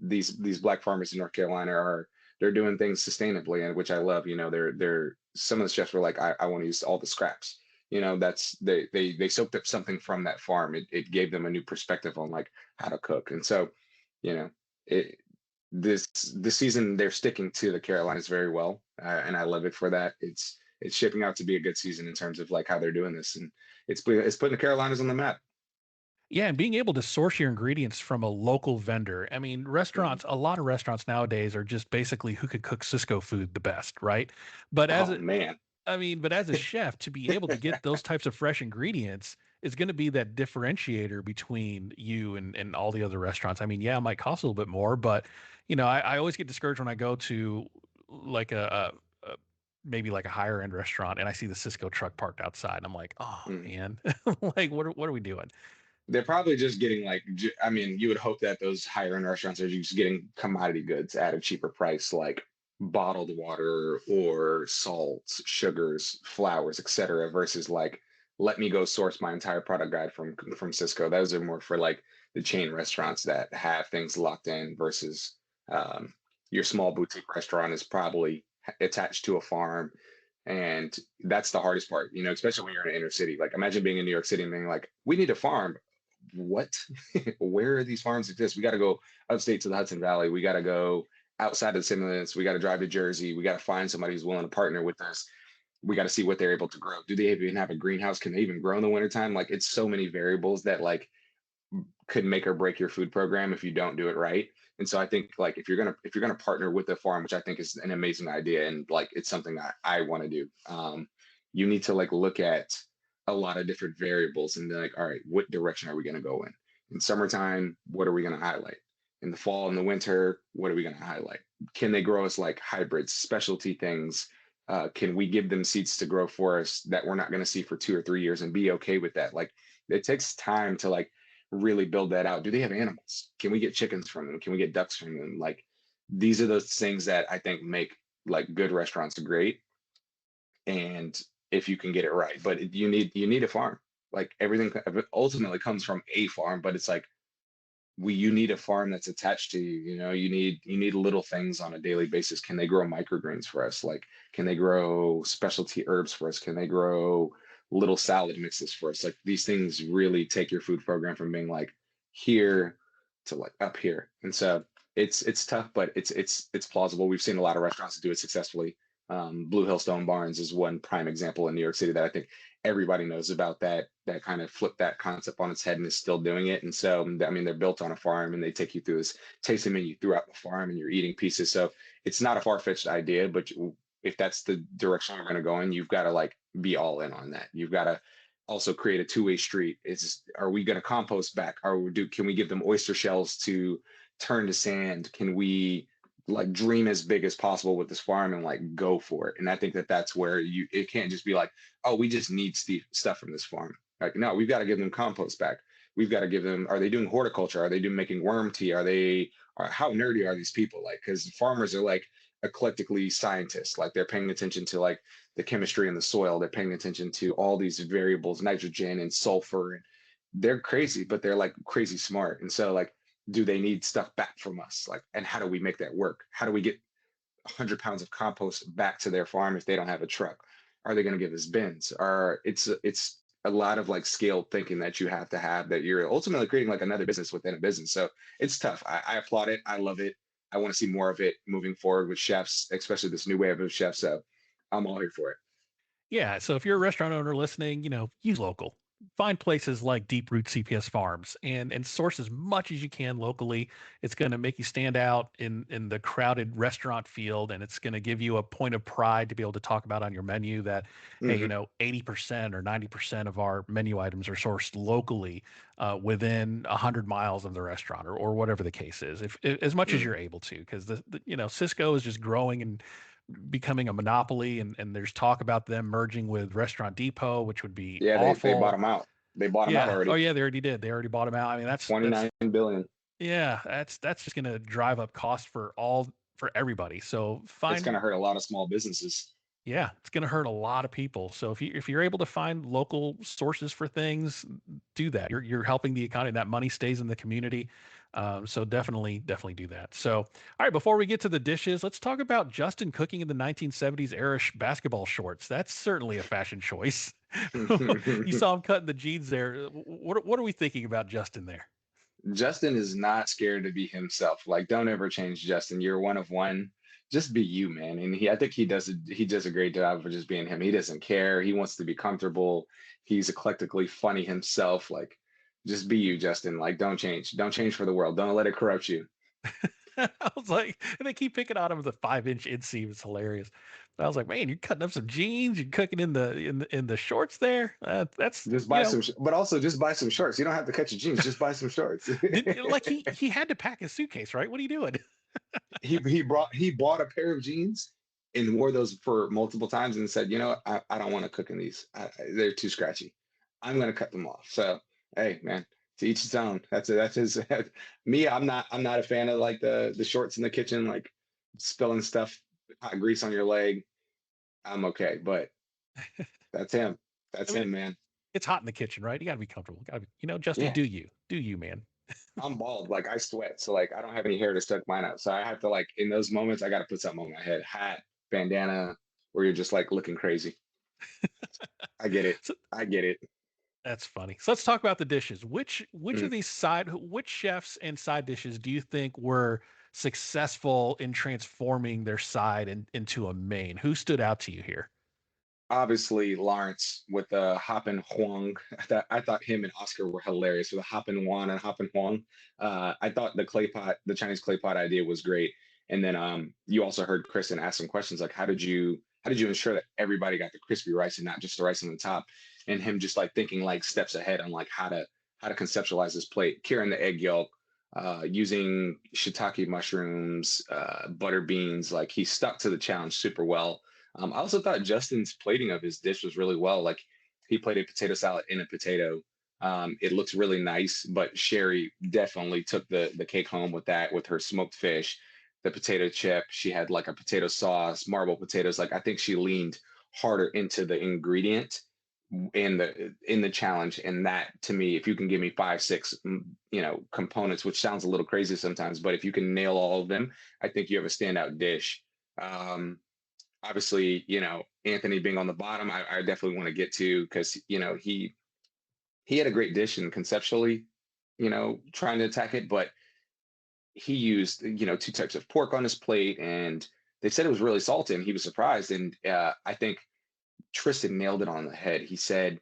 [SPEAKER 5] these Black farmers in North Carolina they're doing things sustainably, and which I love. They're some of the chefs were like, I want to use all the scraps. That's they soaked up something from that farm. It gave them a new perspective on like how to cook. And so, you know, it this season they're sticking to the Carolinas very well, and I love it for that. It's shaping out to be a good season in terms of like how they're doing this, and it's putting the Carolinas on the map.
[SPEAKER 4] Yeah, and being able to source your ingredients from a local vendor. I mean,
[SPEAKER 5] Mhm.
[SPEAKER 4] a lot of restaurants nowadays are just basically who could cook Cisco food the best, right? But as
[SPEAKER 5] Oh
[SPEAKER 4] a
[SPEAKER 5] man.
[SPEAKER 4] but as a chef, to be able to get those types of fresh ingredients is going to be that differentiator between you and all the other restaurants. I mean, yeah, it might cost a little bit more, but I always get discouraged when I go to like a maybe like a higher end restaurant and I see the Cisco truck parked outside. And I'm like, oh
[SPEAKER 5] Mhm.
[SPEAKER 4] man, like what are we doing?
[SPEAKER 5] They're probably just getting like, I mean, you would hope that those higher end restaurants are just getting commodity goods at a cheaper price, like bottled water or salts, sugars, flours, etc., versus like, let me go source my entire product guide from Cisco. Those are more for like the chain restaurants that have things locked in versus um, your small boutique restaurant is probably attached to a farm. And that's the hardest part, especially when you're in an inner city. Like imagine being in New York City and being like, we need a farm. What? Where are these farms exist? We got to go upstate to the Hudson Valley. We got to go outside of the city limits. We got to drive to Jersey. We got to find somebody who's willing to partner with us. We got to see what they're able to grow. Do they even have a greenhouse? Can they even grow in the wintertime? Like it's so many variables that like could make or break your food program if you don't do it right. And so I think like if you're gonna partner with a farm, which I think is an amazing idea, and like it's something I want to do, you need to like look at a lot of different variables and be like, all right, what direction are we gonna go in? In summertime, what are we gonna highlight? In the fall and the winter, what are we gonna highlight? Can they grow us like hybrids, specialty things? Can we give them seeds to grow for us that we're not going to see for 2 or 3 years and be okay with that? Like it takes time to like really build that out. Do they have animals? Can we get chickens from them? Can we get ducks from them? Like these are those things that I think make like good restaurants great. And if you can get it right, but you need a farm. Like everything ultimately comes from a farm, but it's like you need a farm that's attached to you. You know, you need little things on a daily basis. Can they grow microgreens for us? Like, can they grow specialty herbs for us? Can they grow little salad mixes for us? Like these things really take your food program from being like here to like up here. And so it's tough, but it's plausible. We've seen a lot of restaurants do it successfully. Blue Hill Stone Barns is one prime example in New York City that I think everybody knows about, that kind of flipped that concept on its head and is still doing it. And so I mean they're built on a farm and they take you through this tasting menu throughout the farm and you're eating pieces. So it's not a far-fetched idea, but if that's the direction you're going to go in, you've got to like be all in on that. You've got to also create a two-way street. Are we going to compost back? Can we give them oyster shells to turn to sand? Can we like dream as big as possible with this farm and like go for it? And I think that's where it can't just be like, oh, we just need stuff from this farm. Like, no, we've got to give them compost back. We've got to give them, are they doing horticulture? Are they making worm tea? How nerdy are these people? Like, because farmers are like eclectically scientists. Like they're paying attention to like the chemistry in the soil. They're paying attention to all these variables, nitrogen and sulfur. And they're crazy, but they're like crazy smart. And so like, do they need stuff back from us? Like, and how do we make that work? How do we get 100 pounds of compost back to their farm if they don't have a truck? Are they going to give us bins? It's a lot of like scaled thinking that you have to have, that you're ultimately creating like another business within a business. So it's tough. I applaud it. I love it. I want to see more of it moving forward with chefs, especially this new wave of chefs. So I'm all here for it.
[SPEAKER 4] Yeah. So if you're a restaurant owner listening, use local. Find places like Deep Root CPS Farms and source as much as you can locally. It's going to make you stand out in the crowded restaurant field, and it's going to give you a point of pride to be able to talk about on your menu that, hey, 80% or 90% of our menu items are sourced locally within 100 miles of the restaurant or whatever the case is, if as much as you're able to, because Cisco is just growing and becoming a monopoly, and there's talk about them merging with Restaurant Depot, which would be awful.
[SPEAKER 5] They bought them out. They bought them out already.
[SPEAKER 4] Oh yeah, they already did. They already bought them out. I mean, that's
[SPEAKER 5] 29 billion.
[SPEAKER 4] Yeah, that's just going to drive up costs for everybody. So
[SPEAKER 5] it's going to hurt a lot of small businesses.
[SPEAKER 4] Yeah, it's going to hurt a lot of people. So if you're able to find local sources for things, do that. You're helping the economy. That money stays in the community. So definitely do that. So, all right, before we get to the dishes, let's talk about Justin cooking in the 1970s era basketball shorts. That's certainly a fashion choice. You saw him cutting the jeans there. What are we thinking about Justin there?
[SPEAKER 5] Justin is not scared to be himself. Like, don't ever change Justin. You're one of one. Just be you, man. And I think he does a great job of just being him. He doesn't care. He wants to be comfortable. He's eclectically funny himself. Like, just be you, Justin. Like, don't change. Don't change for the world. Don't let it corrupt you.
[SPEAKER 4] I was like, and they keep picking on him with a 5-inch inseam. It's hilarious. But I was like, man, you're cutting up some jeans. You're cooking in the shorts there. That's
[SPEAKER 5] just buy some, but also just buy some shorts. You don't have to cut your jeans. Just buy some shorts.
[SPEAKER 4] Like he had to pack his suitcase, right? What are you doing?
[SPEAKER 5] he bought a pair of jeans and wore those for multiple times and said, I don't want to cook in these. They're too scratchy. I'm going to cut them off. So, hey, man, to each his own. That's his. Me, I'm not a fan of like the shorts in the kitchen, like spilling stuff, hot grease on your leg. I'm okay, but that's him. That's him, man.
[SPEAKER 4] It's hot in the kitchen, right? You got to be comfortable. Got to be, Justin, yeah. Do you, man?
[SPEAKER 5] I'm bald, like I sweat, so like I don't have any hair to stuck mine up. So I have to like in those moments I got to put something on my head, hat, bandana, where you're just like looking crazy. I get it. I get it.
[SPEAKER 4] That's funny. So let's talk about the dishes. Which of these which chefs and side dishes do you think were successful in transforming their side into a main? Who stood out to you here?
[SPEAKER 5] Obviously Lawrence with the hoppin Huang. I thought him and Oscar were hilarious with the hoppin Juan and hoppin Huang. I thought the Chinese clay pot idea was great. And then you also heard Kristen ask some questions like, how did you ensure that everybody got the crispy rice and not just the rice on the top? And him just like thinking like steps ahead on like how to conceptualize this plate, curing the egg yolk, using shiitake mushrooms, butter beans. Like he stuck to the challenge super well. I also thought Justin's plating of his dish was really well. Like he plated potato salad in a potato. It looks really nice, but Sherry definitely took the cake home with that, with her smoked fish, the potato chip. She had like a potato sauce, marble potatoes. Like I think she leaned harder into the ingredient in the challenge. And that to me, if you can give me five, six, components, which sounds a little crazy sometimes, but if you can nail all of them, I think you have a standout dish. Um, Obviously, Anthony being on the bottom, I definitely want to get to because he had a great dish and conceptually, trying to attack it, but he used, two types of pork on his plate, and they said it was really salty, and he was surprised. And I think Tristan nailed it on the head. He said,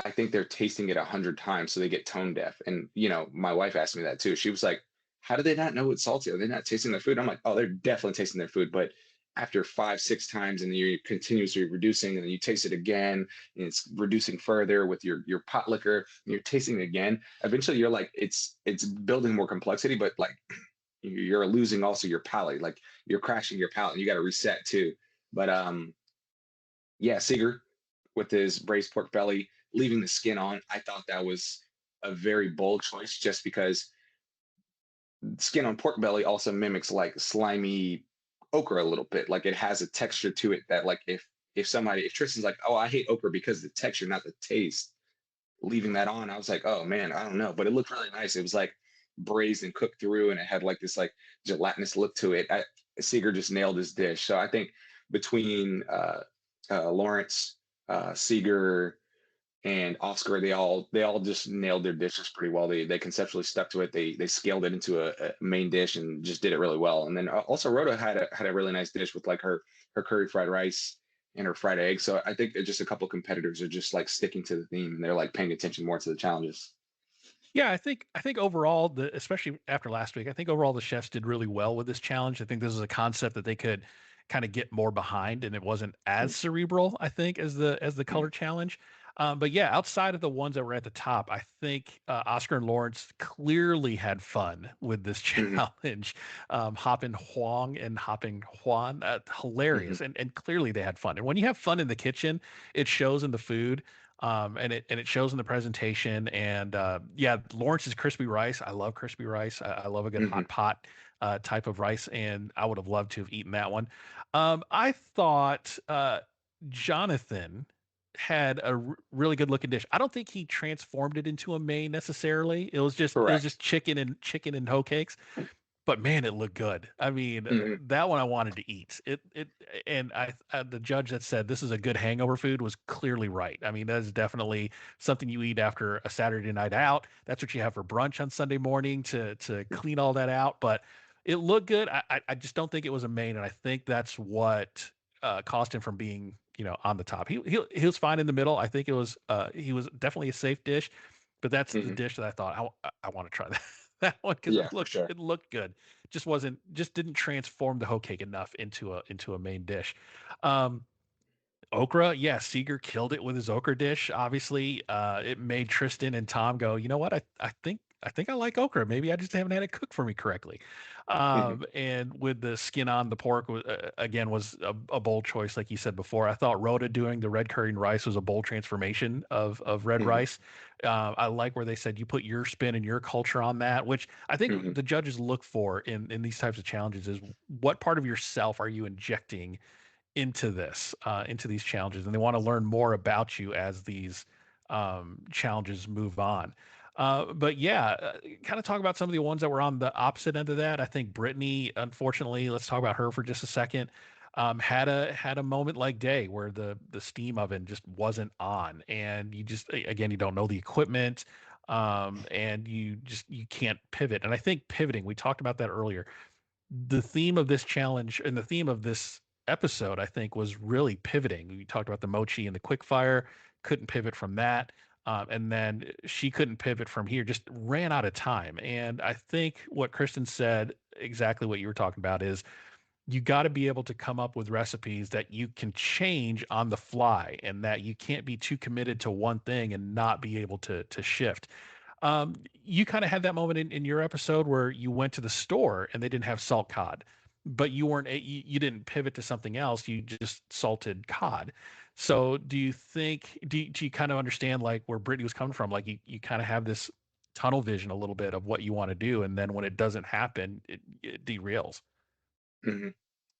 [SPEAKER 5] I think they're tasting it 100 times so they get tone deaf. And my wife asked me that too. She was like, "How do they not know it's salty? Are they not tasting their food?" I'm like, "Oh, they're definitely tasting their food." But after 5, 6 times, and you're continuously reducing, and then you taste it again, and it's reducing further with your pot liquor, and you're tasting it again. Eventually, you're like, it's building more complexity, but like you're losing also your palate. Like you're crashing your palate, and you got to reset too. But yeah, Seeger with his braised pork belly, leaving the skin on. I thought that was a very bold choice just because skin on pork belly also mimics like slimy okra a little bit. Like it has a texture to it that like if Tristan's like, "Oh, I hate okra because of the texture, not the taste," leaving that on, I was like, "Oh man, I don't know." But it looked really nice. It was like braised and cooked through, and it had like this like gelatinous look to it. Seeger just nailed his dish. So I think between Lawrence, Seeger, and Oscar, they all just nailed their dishes pretty well. They conceptually stuck to it. They scaled it into a main dish and just did it really well. And then also Rhoda had a really nice dish with like her curry fried rice and her fried egg. So I think just a couple of competitors are just like sticking to the theme, and they're like paying attention more to the challenges.
[SPEAKER 4] Yeah, I think overall, especially after last week, I think overall the chefs did really well with this challenge. I think this is a concept that they could kind of get more behind, and it wasn't as cerebral, I think, as the color challenge. But yeah, outside of the ones that were at the top, I think Oscar and Lawrence clearly had fun with this
[SPEAKER 5] Hmm.
[SPEAKER 4] challenge. Hoppin Huang and Hopping Huan,
[SPEAKER 5] Hmm.
[SPEAKER 4] hilarious, and clearly they had fun. And when you have fun in the kitchen, it shows in the food, and it shows in the presentation. And yeah, Lawrence's crispy rice. I love crispy rice. I love a good
[SPEAKER 5] Hmm.
[SPEAKER 4] hot pot type of rice, and I would have loved to have eaten that one. I thought Jonathan had a really good looking dish. I don't think he transformed it into a main necessarily. It was just
[SPEAKER 5] Correct.
[SPEAKER 4] chicken and hoe cakes, but man, it looked good. I mean,
[SPEAKER 5] Hmm.
[SPEAKER 4] that one I wanted to eat. And the judge that said this is a good hangover food was clearly right. I mean, that is definitely something you eat after a Saturday night out. That's what you have for brunch on Sunday morning to clean all that out. But it looked good. I just don't think it was a main, and I think that's what cost him from being on the top. He was fine in the middle. I think he was definitely a safe dish, but that's the
[SPEAKER 5] Hmm.
[SPEAKER 4] dish that I thought I want to try that that one because
[SPEAKER 5] Yeah, for sure.
[SPEAKER 4] it looked good. Just didn't transform the hoe cake enough into a main dish. Um, Okra, yeah, Seeger killed it with his okra dish. Obviously, it made Tristan and Tom go, you know what? I think I like okra. Maybe I just haven't had it cooked for me correctly.
[SPEAKER 5] Hmm.
[SPEAKER 4] And with the skin on the pork, again, was a bold choice, like you said before. I thought Rhoda doing the red curry and rice was a bold transformation of red
[SPEAKER 5] Hmm.
[SPEAKER 4] rice. I like where they said you put your spin and your culture on that, which I think
[SPEAKER 5] Hmm.
[SPEAKER 4] the judges look for in these types of challenges is what part of yourself are you injecting into these challenges, and they want to learn more about you as these challenges move on. But yeah, kind of talk about some of the ones that were on the opposite end of that. I think Brittany, unfortunately, let's talk about her for just a second. Had a moment like Day where the steam oven just wasn't on, and you just again you don't know the equipment, and you can't pivot. And I think pivoting, we talked about that earlier, the theme of this challenge and the theme of this episode, I think, was really pivoting. We talked about the mochi and the quickfire, couldn't pivot from that. And then she couldn't pivot from here, just ran out of time. And I think what Kristen said, exactly what you were talking about, is you got to be able to come up with recipes that you can change on the fly and that you can't be too committed to one thing and not be able to shift. You kind of had that moment in your episode where you went to the store and they didn't have salt cod, but you didn't pivot to something else. You just salted cod. So do you kind of understand like where Brittany was coming from? Like you kind of have this tunnel vision a little bit of what you want to do, and then when it doesn't happen, it derails.
[SPEAKER 5] Mhm.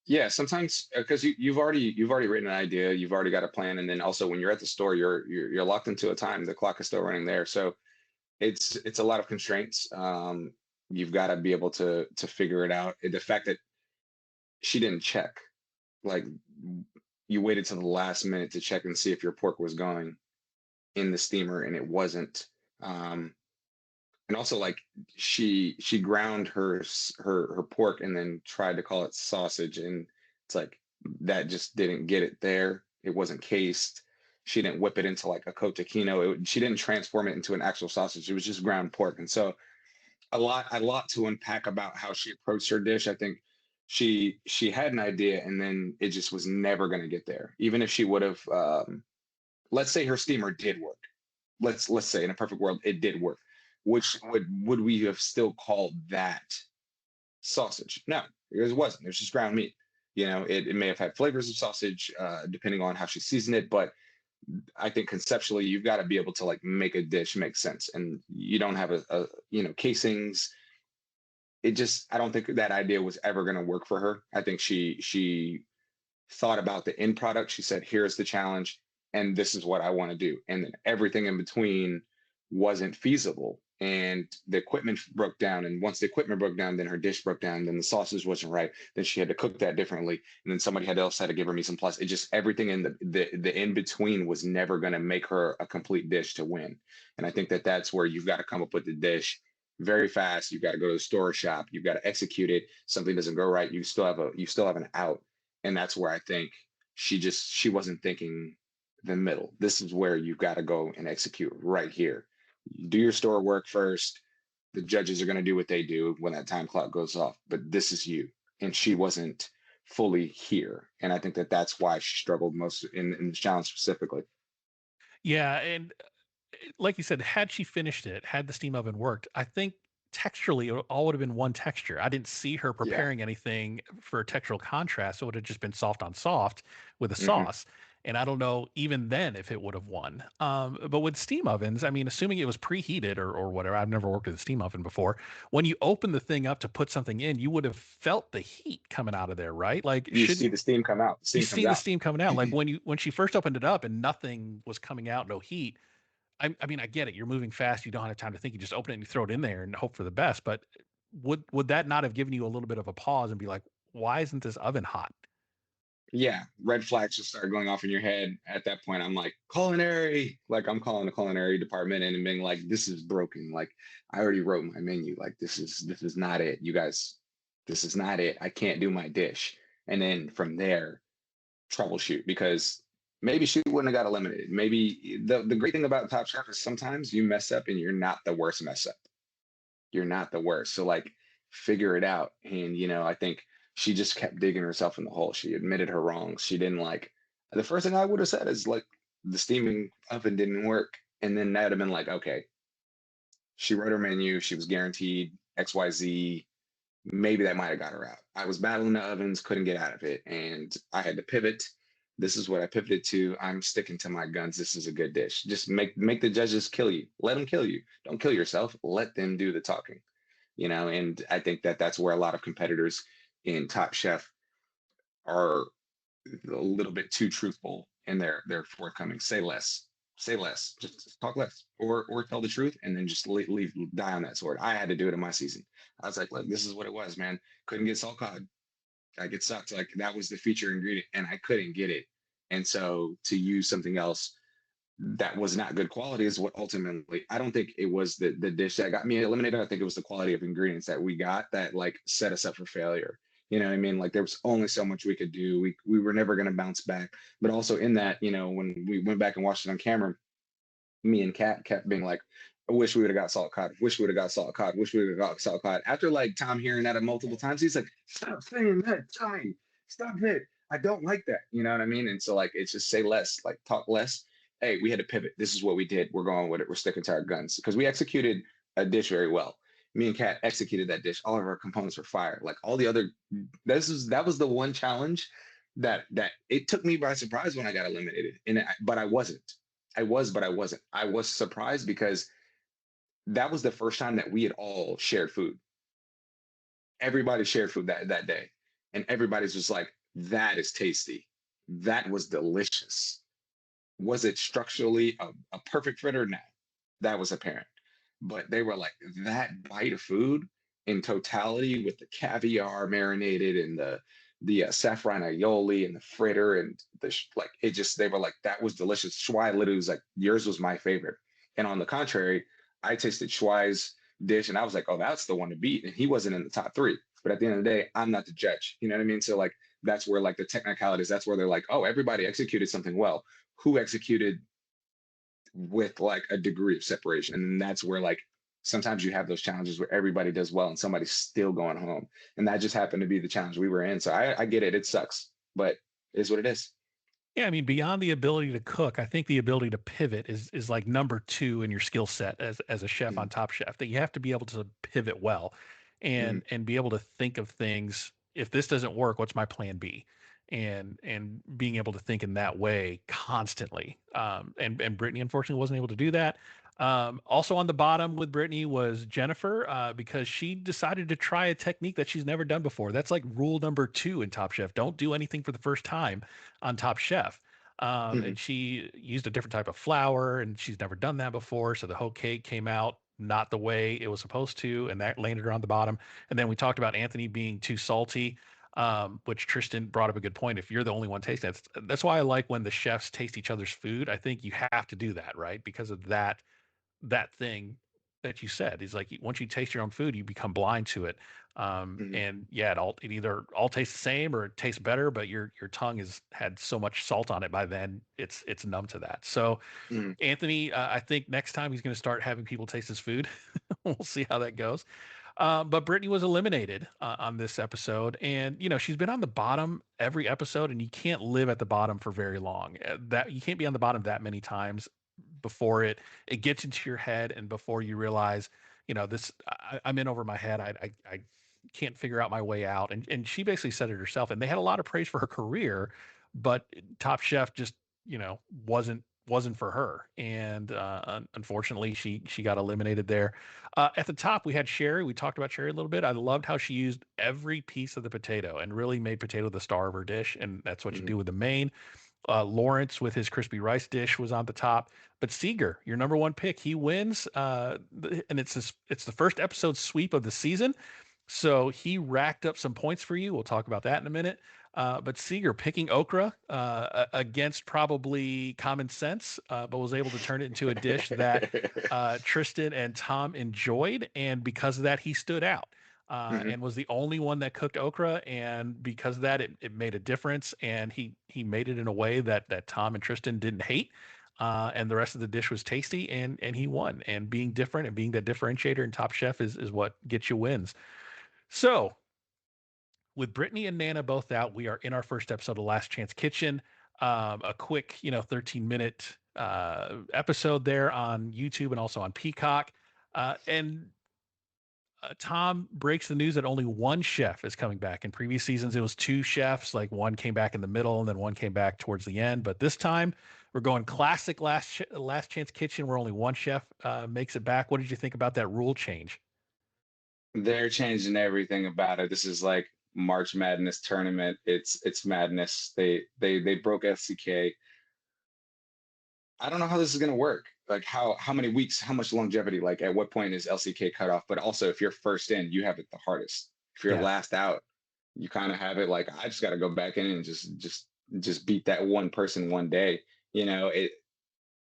[SPEAKER 5] Yeah, sometimes because you've already written an idea, you've already got a plan, and then also when you're at the store, you're locked into a time. The clock is still running there, so it's a lot of constraints. You've got to be able to figure it out. The fact that she didn't check, like you waited till the last minute to check and see if your pork was going in the steamer, and it wasn't. Um, and also like she ground her pork and then tried to call it sausage, and it's like that just didn't get it there. It wasn't cased. She didn't whip it into like a cotechino. She didn't transform it into an actual sausage. It was just ground pork. And so a lot to unpack about how she approached her dish. I think she had an idea and then it just was never going to get there. Even if she would have, let's say her steamer did work. Let's say in a perfect world it did work. Which would we have still called that sausage? No, it wasn't. It was just ground meat. It may have had flavors of sausage, depending on how she seasoned it, but I think conceptually you've got to be able to like make a dish make sense, and you don't have casings. I don't think that idea was ever going to work for her. I think she thought about the end product. She said, "Here's the challenge, and this is what I want to do," and then everything in between wasn't feasible. And the equipment broke down, and once the equipment broke down, then her dish broke down. Then the sausage wasn't right. Then she had to cook that differently, and then somebody else had to give her mise en place. It just everything in the in between was never going to make her a complete dish to win. And I think that that's where you've got to come up with the dish very fast. You've got to go to the store or shop. You've got to execute it. Something doesn't go right, you still have an out, and that's where I think she wasn't thinking the middle. This is where you've got to go and execute right here. Do your store work first. The judges are going to do what they do when that time clock goes off, but this is you. And she wasn't fully here. And I think that that's why she struggled most in the challenge specifically.
[SPEAKER 4] Yeah, and like you said, had she finished it, had the steam oven worked, I think texturally it all would have been one texture. I didn't see her
[SPEAKER 5] Yeah.
[SPEAKER 4] preparing anything for a textural contrast. It would have just been soft on soft with a
[SPEAKER 5] Hmm.
[SPEAKER 4] sauce. And I don't know even then if it would have won. But with steam ovens, I mean, assuming it was preheated or whatever, I've never worked with a steam oven before. When you open the thing up to put something in, you would have felt the heat coming out of there, right? Like,
[SPEAKER 5] You see
[SPEAKER 4] shouldn't
[SPEAKER 5] the steam come out. The
[SPEAKER 4] you
[SPEAKER 5] steam comes
[SPEAKER 4] see the
[SPEAKER 5] out.
[SPEAKER 4] steam coming out? Like when she first opened it up and nothing was coming out, no heat. I mean, I get it. You're moving fast. You don't have time to think. You just open it and you throw it in there and hope for the best. But would that not have given you a little bit of a pause and be like, why isn't this oven hot?
[SPEAKER 5] Yeah. Red flags just start going off in your head. At that point, I'm like, culinary. Like I'm calling the culinary department and being like, this is broken. Like I already wrote my menu. Like this is not it. You guys, this is not it. I can't do my dish. And then from there, troubleshoot, because maybe she wouldn't have got eliminated. Maybe the great thing about Top Chef is sometimes you mess up and you're not the worst mess up. You're not the worst. So like figure it out. And I think she just kept digging herself in the hole. She admitted her wrongs. She didn't like the first thing I would have said is like the steaming oven didn't work. And then that'd have been like, okay, she wrote her menu, she was guaranteed XYZ. Maybe that might have got her out. I was battling the ovens, couldn't get out of it, and I had to pivot. This is what I pivoted to. I'm sticking to my guns. This is a good dish. Just make the judges kill you. Let them kill you. Don't kill yourself. Let them do the talking. And I think that that's where a lot of competitors in Top Chef are a little bit too truthful in their forthcoming. Say less, just talk less, or tell the truth, and then just leave die on that sword. I had to do it in my season. I was like, look, this is what it was, man. Couldn't get salt cod. Like it sucked. Like that was the feature ingredient, and I couldn't get it. And so to use something else that was not good quality is what ultimately, I don't think it was the dish that got me eliminated. I think it was the quality of ingredients that we got that like set us up for failure. You know what I mean? Like there was only so much we could do. We were never going to bounce back. But also in that, when we went back and watched it on camera, me and Kat kept being like, I wish we would have got salt cod. Wish we would have got salt cod. Wish we would have got salt cod. After like Tom hearing that multiple times, he's like, stop saying that, Tommy. Stop it. I don't like that. You know what I mean? And so like it's just say less, like talk less. Hey, we had to pivot. This is what we did. We're going with it. We're sticking to our guns because we executed a dish very well. Me and Kat executed that dish. All of our components were fire. Like all the other, that was the one challenge that it took me by surprise when I got eliminated. But I wasn't. But I wasn't. I was surprised because that was the first time that we had all shared food. Everybody shared food that day, and everybody's just like, "That is tasty. That was delicious." Was it structurally a perfect fritter? No, that was apparent. But they were like, that bite of food in totality with the caviar marinated and the saffron aioli and the fritter and like it just they were like that was delicious. Schwei literally was like yours was my favorite. And on the contrary, I tasted Schwei's dish and I was like, oh, that's the one to beat. And he wasn't in the top three. But at the end of the day, I'm not the judge. You know what I mean? So like that's where like the technicalities, that's where they're like, oh, everybody executed something well. Who executed with like a degree of separation? And that's where like sometimes you have those challenges where everybody does well and somebody's still going home. And that just happened to be the challenge we were in. So I get it. It sucks, but it is what it is.
[SPEAKER 4] Yeah, I mean, beyond the ability to cook, I think the ability to pivot is like number two in your skill set as a chef
[SPEAKER 5] Mhm,
[SPEAKER 4] on Top Chef. That you have to be able to pivot well,
[SPEAKER 5] mhm,
[SPEAKER 4] and be able to think of things. If this doesn't work, what's my plan B? And being able to think in that way constantly. And Brittany unfortunately wasn't able to do that. Also on the bottom with Brittany was Jennifer, because she decided to try a technique that she's never done before. That's like rule number two in Top Chef. Don't do anything for the first time on Top Chef.
[SPEAKER 5] mhm,
[SPEAKER 4] And she used a different type of flour, and she's never done that before. So the whole cake came out not the way it was supposed to, and that landed her on the bottom. And then we talked about Anthony being too salty, which Tristan brought up a good point. If you're the only one tasting it, that's why I like when the chefs taste each other's food. I think you have to do that, right? Because of that thing that you said is like once you taste your own food, you become blind to it.
[SPEAKER 5] mhm,
[SPEAKER 4] And yeah, it either all tastes the same or it tastes better, but your tongue has had so much salt on it by then it's numb to that. So
[SPEAKER 5] mhm,
[SPEAKER 4] Anthony, I think next time he's going to start having people taste his food. We'll see how that goes. But Brittany was eliminated on this episode, and she's been on the bottom every episode, and you can't live at the bottom for very long. That you can't be on the bottom that many times before it gets into your head, and before you realize, this I'm in over my head. I can't figure out my way out, and she basically said it herself. And they had a lot of praise for her career, but Top Chef just wasn't for her, and unfortunately she got eliminated there. At the top, we had Sherry. We talked about Sherry a little bit. I loved how she used every piece of the potato and really made potato the star of her dish. And that's what you
[SPEAKER 5] mhm.
[SPEAKER 4] do with the main. Lawrence with his crispy rice dish was on the top. But Seeger, your number one pick, he wins. And it's the first episode sweep of the season. So he racked up some points for you. We'll talk about that in a minute. But Seeger picking okra against probably common sense, but was able to turn it into a dish that Tristan and Tom enjoyed. And because of that, he stood out.
[SPEAKER 5] Mhm,
[SPEAKER 4] And was the only one that cooked okra, and because of that, it made a difference. And he made it in a way that Tom and Tristan didn't hate, and the rest of the dish was tasty, and he won. And being different and being that differentiator in Top Chef is what gets you wins. So with Brittany and Nana both out, we are in our first episode of Last Chance Kitchen. A quick, 13-minute episode there on YouTube and also on Peacock. And Tom breaks the news that only one chef is coming back. In previous seasons, it was two chefs, like one came back in the middle and then one came back towards the end. But this time, we're going classic Last Chance Kitchen, where only one chef makes it back. What did you think about that rule change?
[SPEAKER 5] They're changing everything about it. This is like March Madness tournament. It's madness. They broke FCK. I don't know how this is going to work. Like how many weeks, how much longevity, like at what point is LCK cut off? But also if you're first in, you have it the hardest. If you're
[SPEAKER 4] Yeah.
[SPEAKER 5] last out, you kind of have it like I just got to go back in and just beat that one person one day. It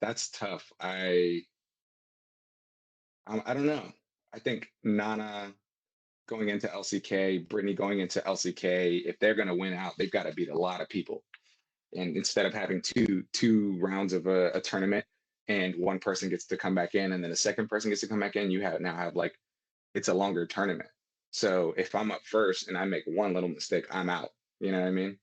[SPEAKER 5] that's tough. I don't know. I think Nana going into LCK, Brittany going into LCK, if they're going to win out, they've got to beat a lot of people. And instead of having two rounds of a tournament and one person gets to come back in and then a second person gets to come back in, you have like it's a longer tournament. So if I'm up first and I make one little mistake, I'm out. You know what I mean?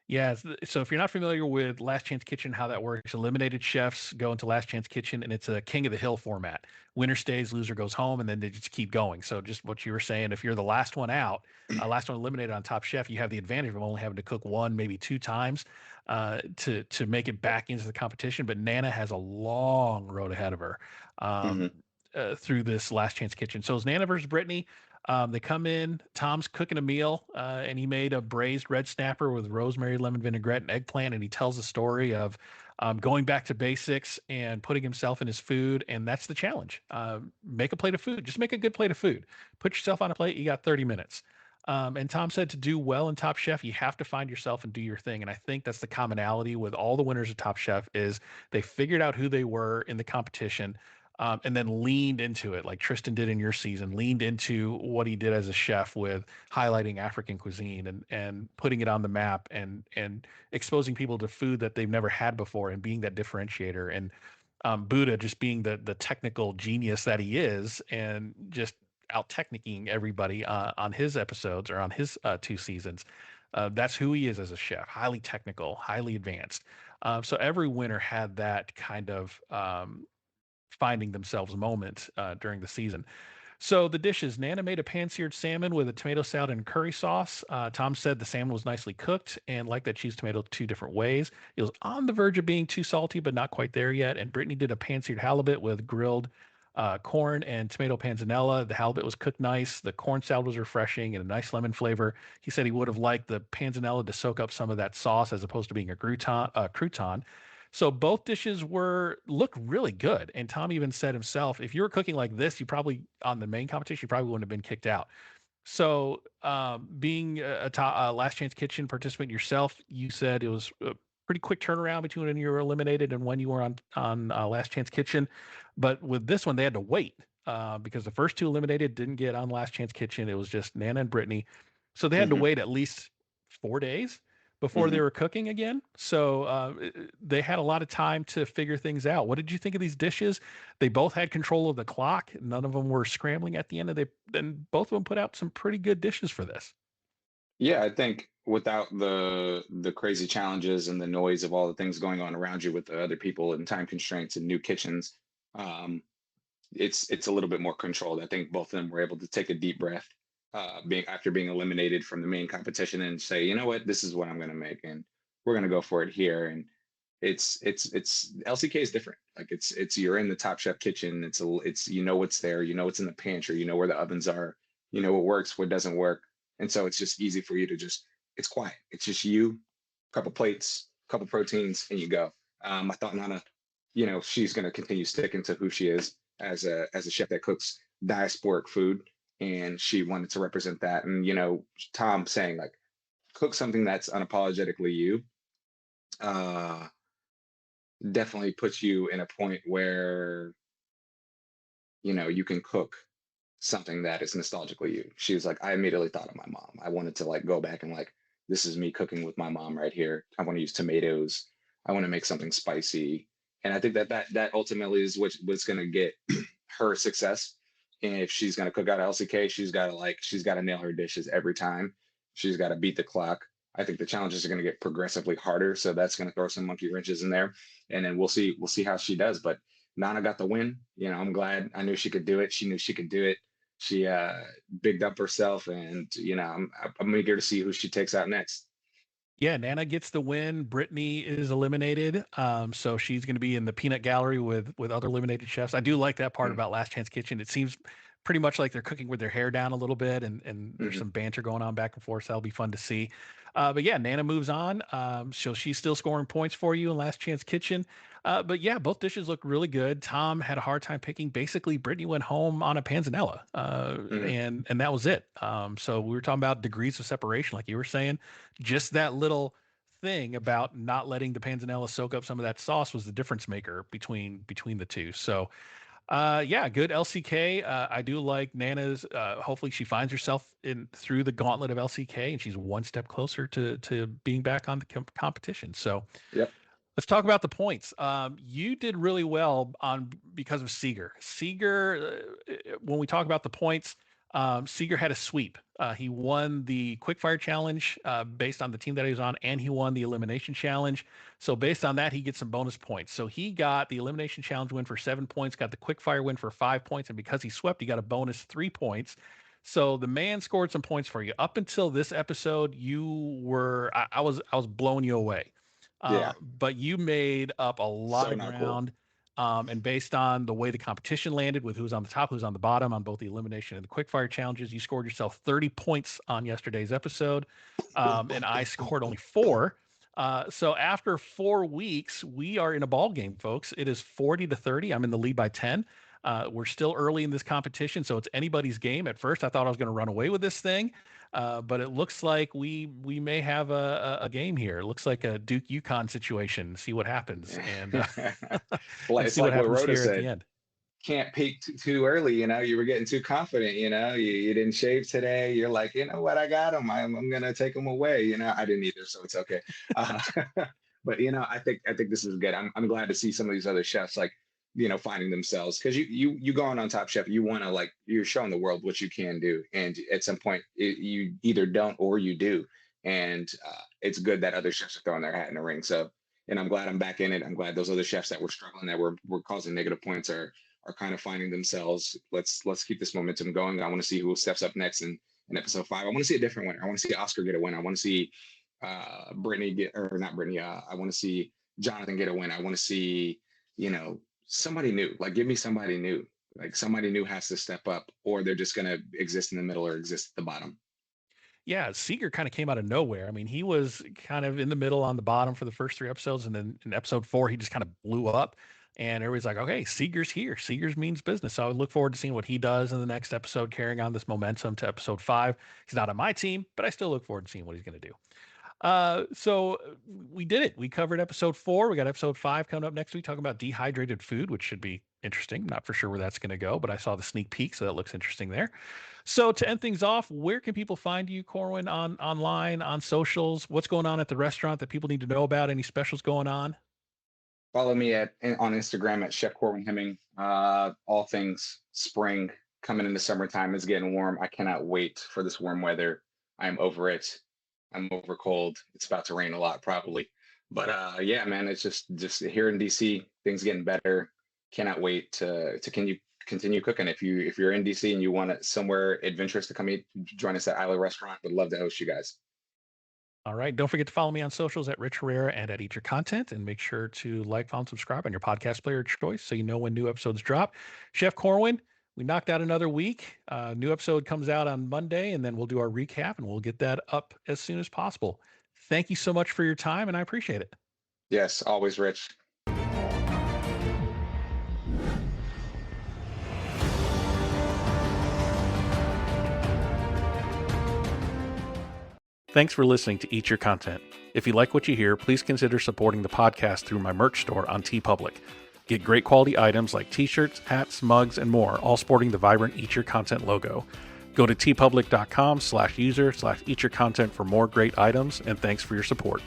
[SPEAKER 4] Yeah. So if you're not familiar with Last Chance Kitchen, how that works, eliminated chefs go into Last Chance Kitchen, and it's a King of the Hill format. Winner stays, loser goes home, and then they just keep going. So just what you were saying, if you're the last one out, last one eliminated on Top Chef, you have the advantage of only having to cook one, maybe two times to make it back into the competition. But Nana has a long road ahead of her
[SPEAKER 5] Hmm.
[SPEAKER 4] through this Last Chance Kitchen. So it's Nana versus Brittany. They come in. Tom's cooking a meal, and he made a braised red snapper with rosemary, lemon vinaigrette, and eggplant. And he tells the story of going back to basics and putting himself in his food. And that's the challenge. Make a plate of food. Just make a good plate of food. Put yourself on a plate. You got 30 minutes. And Tom said to do well in Top Chef, you have to find yourself and do your thing. And I think that's the commonality with all the winners of Top Chef is they figured out who they were in the competition, and then leaned into it like Tristan did in your season, leaned into what he did as a chef with highlighting African cuisine and putting it on the map and exposing people to food that they've never had before and being that differentiator. And Buddha just being the technical genius that he is and just out technicking everybody on his episodes or on his two seasons. That's who he is as a chef, highly technical, highly advanced. So every winner had that kind of finding themselves moment during the season. So the dishes, Nana made a pan-seared salmon with a tomato salad and curry sauce. Tom said the salmon was nicely cooked and liked that cheese tomato two different ways. It was on the verge of being too salty, but not quite there yet. And Brittany did a pan-seared halibut with grilled corn and tomato panzanella. The halibut was cooked nice. The corn salad was refreshing and a nice lemon flavor. He said he would have liked the panzanella to soak up some of that sauce as opposed to being a crouton. So both dishes were looked really good. And Tom even said himself, if you were cooking like this, you probably on the main competition, you probably wouldn't have been kicked out. So being Last Chance Kitchen participant yourself, you said it was a pretty quick turnaround between when you were eliminated and when you were on Last Chance Kitchen. But with this one, they had to wait because the first two eliminated didn't get on Last Chance Kitchen. It was just Nana and Brittany. So they had to
[SPEAKER 5] Hmm.
[SPEAKER 4] wait at least 4 days before they
[SPEAKER 5] Hmm.
[SPEAKER 4] were cooking again. So they had a lot of time to figure things out. What did you think of these dishes? They both had control of the clock. None of them were scrambling at the end. Then both of them put out some pretty good dishes for this.
[SPEAKER 5] Yeah, I think without the crazy challenges and the noise of all the things going on around you with the other people and time constraints and new kitchens, um, it's a little bit more controlled. I think both of them were able to take a deep breath, being after being eliminated from the main competition and say, you know what, this is what I'm going to make, and we're going to go for it here. And it's LCK is different. Like it's you're in the Top Chef kitchen. It's you know what's there. You know what's in the pantry. You know where the ovens are. You know what works, what doesn't work, and so it's just easy for you to just. It's quiet. It's just you, couple plates, couple proteins, and you go. I thought Nana, she's going to continue sticking to who she is as a chef that cooks diasporic food, and she wanted to represent that. And Tom saying like, cook something that's unapologetically you. Uh, Definitely puts you in a point where you can cook something that is nostalgically you. She was like, I immediately thought of my mom. I wanted to like go back and like, this is me cooking with my mom right here. I want to use tomatoes. I want to make something spicy. And I think that ultimately is what's going to get her success. And if she's going to cook out LCK, she's got to nail her dishes every time. She's got to beat the clock. I think the challenges are going to get progressively harder, so that's going to throw some monkey wrenches in there, and then we'll see how she does. But Nana got the win. I'm glad. I knew she could do it. She knew she could do it. She bigged up herself, and I'm eager to see who she takes out next.
[SPEAKER 4] Yeah, Nana gets the win. Brittany is eliminated. So she's going to be in the peanut gallery with other eliminated chefs. I do like that part about Last Chance Kitchen. It seems pretty much like they're cooking with their hair down a little bit, and there's
[SPEAKER 5] Mm-hmm.
[SPEAKER 4] some banter going on back and forth. So that'll be fun to see. But yeah, Nana moves on. So she's still scoring points for you in Last Chance Kitchen. But yeah, both dishes look really good. Tom had a hard time picking. Basically, Brittany went home on a panzanella,
[SPEAKER 5] Mm-hmm.
[SPEAKER 4] and that was it. So we were talking about degrees of separation, like you were saying. Just that little thing about not letting the panzanella soak up some of that sauce was the difference maker between the two. So yeah, good LCK. I do like Nana's. Hopefully, she finds herself in through the gauntlet of LCK, and she's one step closer to being back on the competition. So
[SPEAKER 5] Yep.
[SPEAKER 4] let's talk about the points. You did really well on because of Seeger. Seeger, when we talk about the points, Seeger had a sweep. He won the Quickfire challenge based on the team that he was on, and he won the Elimination challenge. So based on that, he gets some bonus points. So he got the Elimination challenge win for 7 points, got the Quickfire win for 5 points, and because he swept, he got a bonus 3 points. So the man scored some points for you. Up until this episode, you were I was blowing you away.
[SPEAKER 5] Yeah.
[SPEAKER 4] But you made up a lot
[SPEAKER 5] So
[SPEAKER 4] of
[SPEAKER 5] not cool.
[SPEAKER 4] ground. And based on the way the competition landed with who's on the top, who's on the bottom on both the elimination and the quickfire challenges, you scored yourself 30 points on yesterday's episode. And I scored only 4. So after 4 weeks, we are in a ball game, folks. It is 40-30. I'm in the lead by 10. We're still early in this competition, so it's anybody's game. At first, I thought I was going to run away with this thing, but it looks like we may have a game here. It looks like a Duke UConn situation. See what happens, and
[SPEAKER 5] Well,
[SPEAKER 4] and
[SPEAKER 5] it's
[SPEAKER 4] see
[SPEAKER 5] like
[SPEAKER 4] what
[SPEAKER 5] what
[SPEAKER 4] happens
[SPEAKER 5] Rhoda
[SPEAKER 4] here at
[SPEAKER 5] said.
[SPEAKER 4] the end.
[SPEAKER 5] Can't peak too early. You were getting too confident. You didn't shave today. You're like, you know what? I got him. I'm gonna take him away. I didn't either, so it's okay. Uh, but I think this is good. I'm glad to see some of these other chefs like finding themselves, because you going on Top Chef, you want to, like, you're showing the world what you can do, and at some point you either don't or you do, and it's good that other chefs are throwing their hat in the ring. So, and I'm glad I'm back in it. I'm glad those other chefs that were struggling, that were causing negative points, are kind of finding themselves. Let's keep this momentum going. I want to see who steps up next in episode 5. I want to see a different winner. I want to see Oscar get a win. I want to see Brittany get, or not Brittany. I want to see Jonathan get a win. I want to see somebody new. Like, give me somebody new. Like, somebody new has to step up, or they're just going to exist in the middle or exist at the bottom.
[SPEAKER 4] Yeah, Seeger kind of came out of nowhere. I mean, he was kind of in the middle on the bottom for the first 3 episodes, and then in episode 4, he just kind of blew up. And everybody's like, okay, Seeger's here. Seeger's means business. So I look forward to seeing what he does in the next episode, carrying on this momentum to episode 5. He's not on my team, but I still look forward to seeing what he's going to do. So we did it. We covered episode 4. We got episode 5 coming up next week, talking about dehydrated food, which should be interesting. Not for sure where that's going to go, but I saw the sneak peek, so that looks interesting there. So to end things off, where can people find you, Corwin, online, on socials? What's going on at the restaurant that people need to know about? Any specials going on?
[SPEAKER 5] Follow me on Instagram at Chef Corwin Hemming. All things spring, coming into summertime. It's getting warm. I cannot wait for this warm weather. I'm over it. I'm over cold. It's about to rain a lot probably. But yeah, man, it's just here in DC, things getting better. Cannot wait to continue cooking. If you're in DC and you want somewhere adventurous to come eat, join us at Isla Restaurant. Would love to host you guys.
[SPEAKER 4] All right. Don't forget to follow me on socials at Rich Herrera and at Eat Your Content, and make sure to like, follow, and subscribe on your podcast player of choice so you know when new episodes drop. Chef Corwin, we knocked out another week. New episode comes out on Monday, and then we'll do our recap, and we'll get that up as soon as possible. Thank you so much for your time, and I appreciate it.
[SPEAKER 5] Yes, always, Rich.
[SPEAKER 4] Thanks for listening to Eat Your Content. If you like what you hear, please consider supporting the podcast through my merch store on TeePublic. Get great quality items like t-shirts, hats, mugs, and more, all sporting the vibrant Eat Your Content logo. Go to teepublic.com/user/eatyourcontent for more great items, and thanks for your support.